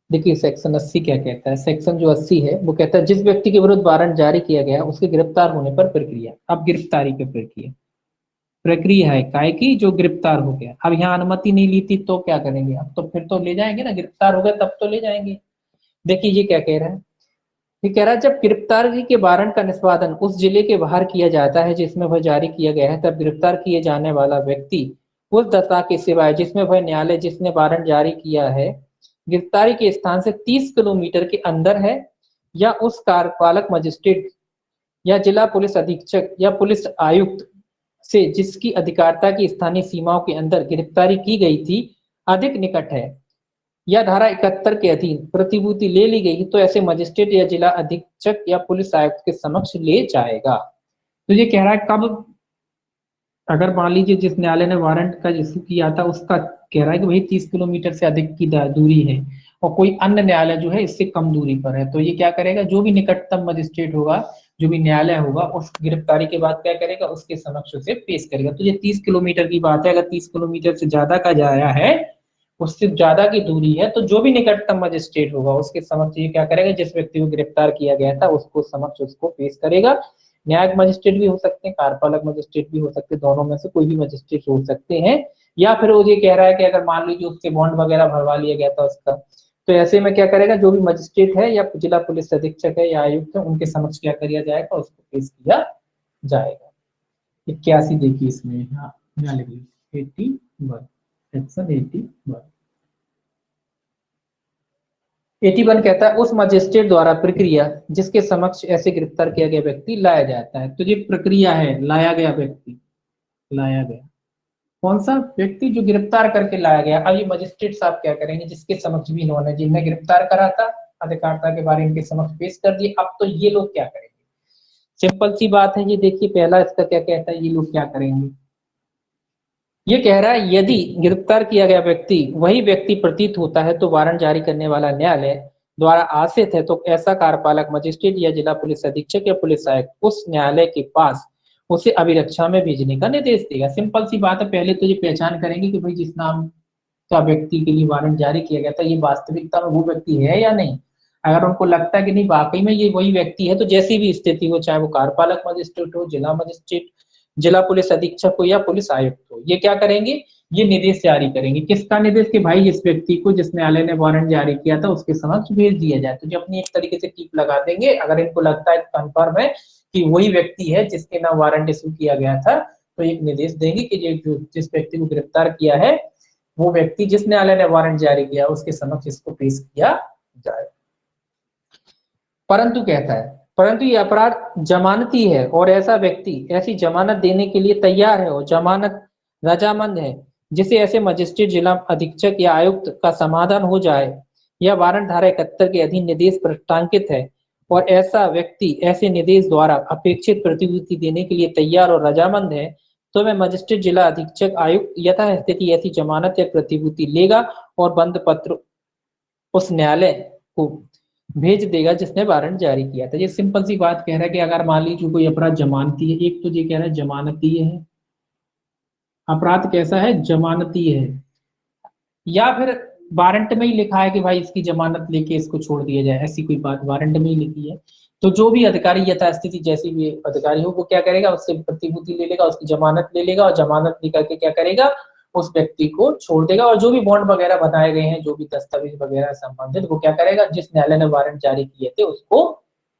देखिए सेक्शन 80 क्या कहता है। सेक्शन जो 80 है वो कहता है जिस व्यक्ति के विरुद्ध वारंट जारी किया गया उसके गिरफ्तार होने पर प्रक्रिया। अब गिरफ्तारी की प्रक्रिया है काय की, जो गिरफ्तार हो गया। अब यहाँ अनुमति नहीं ली थी तो क्या करेंगे, अब तो फिर तो ले जाएंगे ना, गिरफ्तार हो गए तब तो ले जाएंगे। देखिए ये क्या कह रहा है, ये कह रहा है जब गिरफ्तारी के वारंट का निष्पादन उस जिले के बाहर किया जाता है जिसमें वह जारी किया गया है, तब गिरफ्तार किए जाने वाला व्यक्ति उस दशा के सिवाय जिसमें वह न्यायालय जिसने वारंट जारी किया है गिरफ्तारी के स्थान से 30 किलोमीटर के अंदर है, या उस कार्यपालक मजिस्ट्रेट या जिला पुलिस अधीक्षक या पुलिस आयुक्त से जिसकी अधिकारिता की स्थानीय सीमाओं के अंदर गिरफ्तारी की गई थी अधिक निकट है, या धारा 71 के अधीन प्रतिभूति ले ली गई तो ऐसे मजिस्ट्रेट या जिला अधीक्षक या पुलिस आयुक्त के समक्ष ले जाएगा। तो ये कह रहा है कब, अगर मान लीजिए जिस न्यायालय ने वारंट का इशू किया था उसका कह रहा है कि भाई 30 किलोमीटर से अधिक की दूरी है और कोई अन्य न्यायालय जो है इससे कम दूरी पर है, तो ये क्या करेगा, जो भी निकटतम मजिस्ट्रेट होगा, जो भी न्यायालय होगा, उस गिरफ्तारी के बाद क्या करेगा, उसके समक्ष उसे पेश करेगा। तो ये 30 किलोमीटर की बात है। अगर 30 किलोमीटर से ज्यादा का जाया है, उससे ज्यादा की दूरी है, तो जो भी निकटतम मजिस्ट्रेट होगा उसके समक्ष ये क्या करेगा, जिस व्यक्ति को गिरफ्तार किया गया था उसको समक्ष उसको पेश करेगा। न्यायिक मजिस्ट्रेट भी हो सकते हैं, कार्यपालक मजिस्ट्रेट भी हो सकते हैं, दोनों में से कोई भी मजिस्ट्रेट हो सकते हैं। या फिर वो ये कह रहा है कि अगर मान लीजिए उसके बॉन्ड वगैरह भरवा लिया गया था उसका, तो ऐसे में क्या करेगा, जो भी मजिस्ट्रेट है या जिला पुलिस अधीक्षक है या आयुक्त है उनके समक्ष क्या किया जाएगा, उसको पेश किया जाएगा। 81 देखिए इसमें, हाँ 81 सेक्शन 81। 81 कहता है उस मजिस्ट्रेट द्वारा प्रक्रिया जिसके समक्ष ऐसे गिरफ्तार किया गया व्यक्ति लाया जाता है। तो ये प्रक्रिया है, लाया गया व्यक्ति, लाया गया कौन सा व्यक्ति, जो गिरफ्तार करके लाया गया। अब ये मजिस्ट्रेट साहब क्या करेंगे, जिसके समक्ष भी इन्होंने जिन्हें गिरफ्तार करा था अधिकारिता के बारे में इनके समक्ष पेश कर दिए, अब तो ये लोग क्या करेंगे, सिंपल सी बात है। ये देखिए पहला इसका क्या कहता है, ये लोग क्या करेंगे, ये कह रहा है यदि गिरफ्तार किया गया व्यक्ति वही व्यक्ति प्रतीत होता है तो वारंट जारी करने वाला न्यायालय द्वारा आश्रित है, तो ऐसा कार्यपालक मजिस्ट्रेट या जिला पुलिस अधीक्षक या पुलिस आयुक्त उस न्यायालय के पास उसे अभिरक्षा में भेजने का निर्देश देगा। सिंपल सी बात है, पहले तो ये पहचान करेंगे कि भाई जिस नाम का व्यक्ति के लिए वारंट जारी किया गया था ये वास्तविकता में वो व्यक्ति है या नहीं। अगर उनको लगता है कि नहीं वाकई में ये वही व्यक्ति है, तो जैसी भी स्थिति हो, चाहे वो कार्यपालक मजिस्ट्रेट हो, जिला मजिस्ट्रेट, जिला पुलिस अधीक्षक हो या पुलिस आयुक्त हो, ये क्या करेंगे, ये निर्देश जारी करेंगे। किसका निर्देश, कि भाई इस व्यक्ति को जिस न्यायालय ने वारंट जारी किया था उसके समक्ष भेज दिया जाए। तो ये अपनी एक तरीके से टीप लगा देंगे। अगर इनको लगता है कन्फर्म है कि वही व्यक्ति है जिसके नाम वारंट इशू किया गया था, तो एक निर्देश देंगे कि जिस व्यक्ति को गिरफ्तार किया है वो व्यक्ति जिस न्यायालय ने वारंट जारी किया उसके समक्ष इसको पेश किया जाए। परंतु कहता है, परंतु ये अपराध जमानती है और ऐसा व्यक्ति ऐसी जमानत देने के लिए तैयार है और जमानत रजामंद है जिसे ऐसे मजिस्ट्रेट, जिला अधीक्षक या आयुक्त का समाधान हो जाए, या वारंट धारा 71 के अधीन निर्देश प्रस्तावित है और ऐसा व्यक्ति ऐसे निर्देश द्वारा अपेक्षित प्रतिभूति देने के लिए तैयार और रजामंद है, तो वह मजिस्ट्रेट, जिला अधीक्षक, आयुक्त यथास्थिति ऐसी जमानत या प्रतिभूति लेगा और बंद पत्र उस न्यायालय को भेज देगा जिसने वारंट जारी किया था। ये सिंपल सी बात कह रहा है कि अगर मान लीजिए कोई अपराध जमानती है, एक तो ये कह रहा है जमानती है, अपराध कैसा है, जमानती है, या फिर वारंट में ही लिखा है कि भाई इसकी जमानत लेके इसको छोड़ दिया जाए, ऐसी कोई बात वारंट में ही लिखी है, तो जो भी अधिकारी यथास्थिति जैसी भी अधिकारी हो वो क्या करेगा, उससे प्रतिभूति ले लेगा, उसकी जमानत ले लेगा और जमानत लेकर के क्या करेगा, उस व्यक्ति को छोड़ देगा। और जो भी बॉन्ड वगैरह बनाए गए हैं, जो भी दस्तावेज वगैरह संबंधित, वो क्या करेगा, जिस न्यायालय ने वारंट जारी किए थे उसको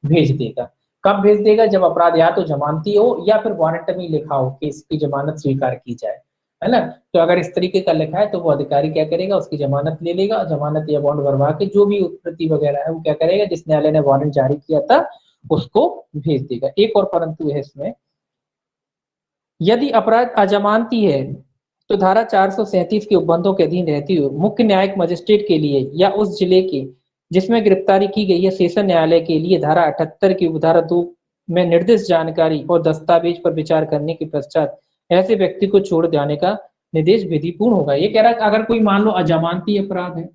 भेज देगा। कब भेज देगा, जब अपराध या तो जमानती हो या फिर वारंट में लिखा हो कि इसकी जमानत स्वीकार की जाए, है ना। तो अगर इस तरीके का लिखा है तो वो अधिकारी क्या करेगा, उसकी जमानत ले लेगा, जमानत या बॉन्ड भरवा के जो भी प्रति वगैरह है वो क्या करेगा, जिस न्यायालय ने वारंट जारी किया था उसको भेज देगा। एक और परंतु है इसमें, यदि अपराध अजमानती है तो धारा 437 के उपबंधों के अधीन रहती हुई मुख्य न्यायिक मजिस्ट्रेट के लिए या उस जिले के जिसमें गिरफ्तारी की गई है सेशन न्यायालय के लिए धारा 78 की उपधारा 2 में निर्दिष्ट जानकारी और दस्तावेज पर विचार करने के पश्चात ऐसे व्यक्ति को छोड़ जाने का निर्देश विधिपूर्ण होगा। ये कह रहा है अगर कोई मान लो अजमानती अपराध है,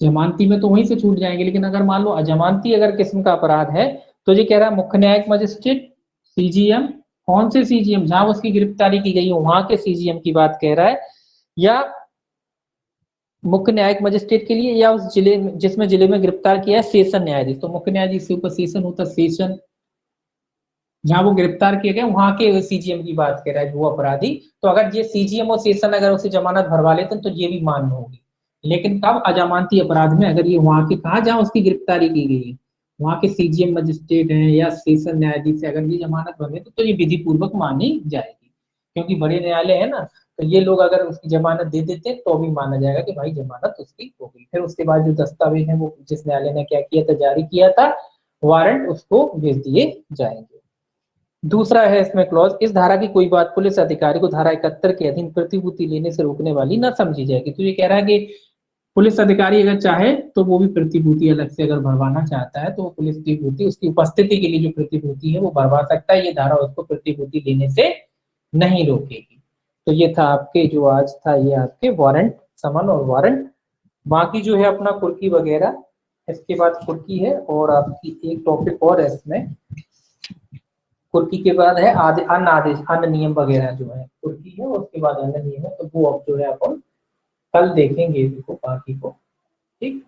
जमानती में तो वहीं से छूट जाएंगे, लेकिन अगर मान लो अजमानती अगर किस्म का अपराध है तो ये कह रहा है मुख्य न्यायिक मजिस्ट्रेट, सीजीएम, कौन से सीजीएम, जहां उसकी गिरफ्तारी की गई हो वहां के सीजीएम की बात कह रहा है, या मुख्य न्यायिक मजिस्ट्रेट के लिए, या उस जिले जिसमें जिले में गिरफ्तार किया है सेशन न्यायाधीश। तो मुख्य न्यायाधीश से ऊपर सेशन होता है, सेशन जहां वो गिरफ्तार किए गए वहां के सीजीएम की बात कर रहा है वो अपराधी। तो अगर ये सीजीएम और सेशन अगर उसे जमानत भरवा लेते हैं तो ये भी मान्य होगी, लेकिन कब, अजमानती अपराध में, अगर ये वहां के कहा जहां उसकी गिरफ्तारी की गई है वहां के सीजीएम मजिस्ट्रेट है या सेशन न्यायाधीश से अगर ये जमानत भर लेते तो ये विधि पूर्वक मानी जाएगी, क्योंकि बड़े न्यायालय है ना, तो ये लोग अगर उसकी जमानत दे देते तो भी माना जाएगा कि भाई जमानत उसकी हो गई। फिर उसके बाद जो दस्तावेज है वो जिस न्यायालय ने क्या किया था, जारी किया था वारंट, उसको भेज दिए जाएंगे। दूसरा है इसमें क्लॉज, इस धारा की कोई बात पुलिस अधिकारी को धारा 71 के अधीन प्रतिभूति लेने से रोकने वाली न समझी जाएगी। तो ये कह रहा है कि पुलिस अधिकारी अगर चाहे तो वो भी प्रतिभूति अलग से अगर भरवाना चाहता है तो वो पुलिस प्रतिभूति उसकी उपस्थिति के लिए जो प्रतिभूति है वो भरवा सकता है, ये धारा उसको प्रतिभूति लेने से नहीं रोकेगी। तो ये था आपके जो आज था ये आपके वारंट, समन और वारंट। बाकी जो है अपना कुर्की वगैरह, इसके बाद कुर्की है और आपकी एक टॉपिक और है इसमें, कुर्की के बाद है अन्य आदेश, अन्य नियम वगैरह जो है, कुर्की है उसके बाद अन्य नियम है, तो वो अब जो है अपन कल देखेंगे इसको बाकी को, ठीक।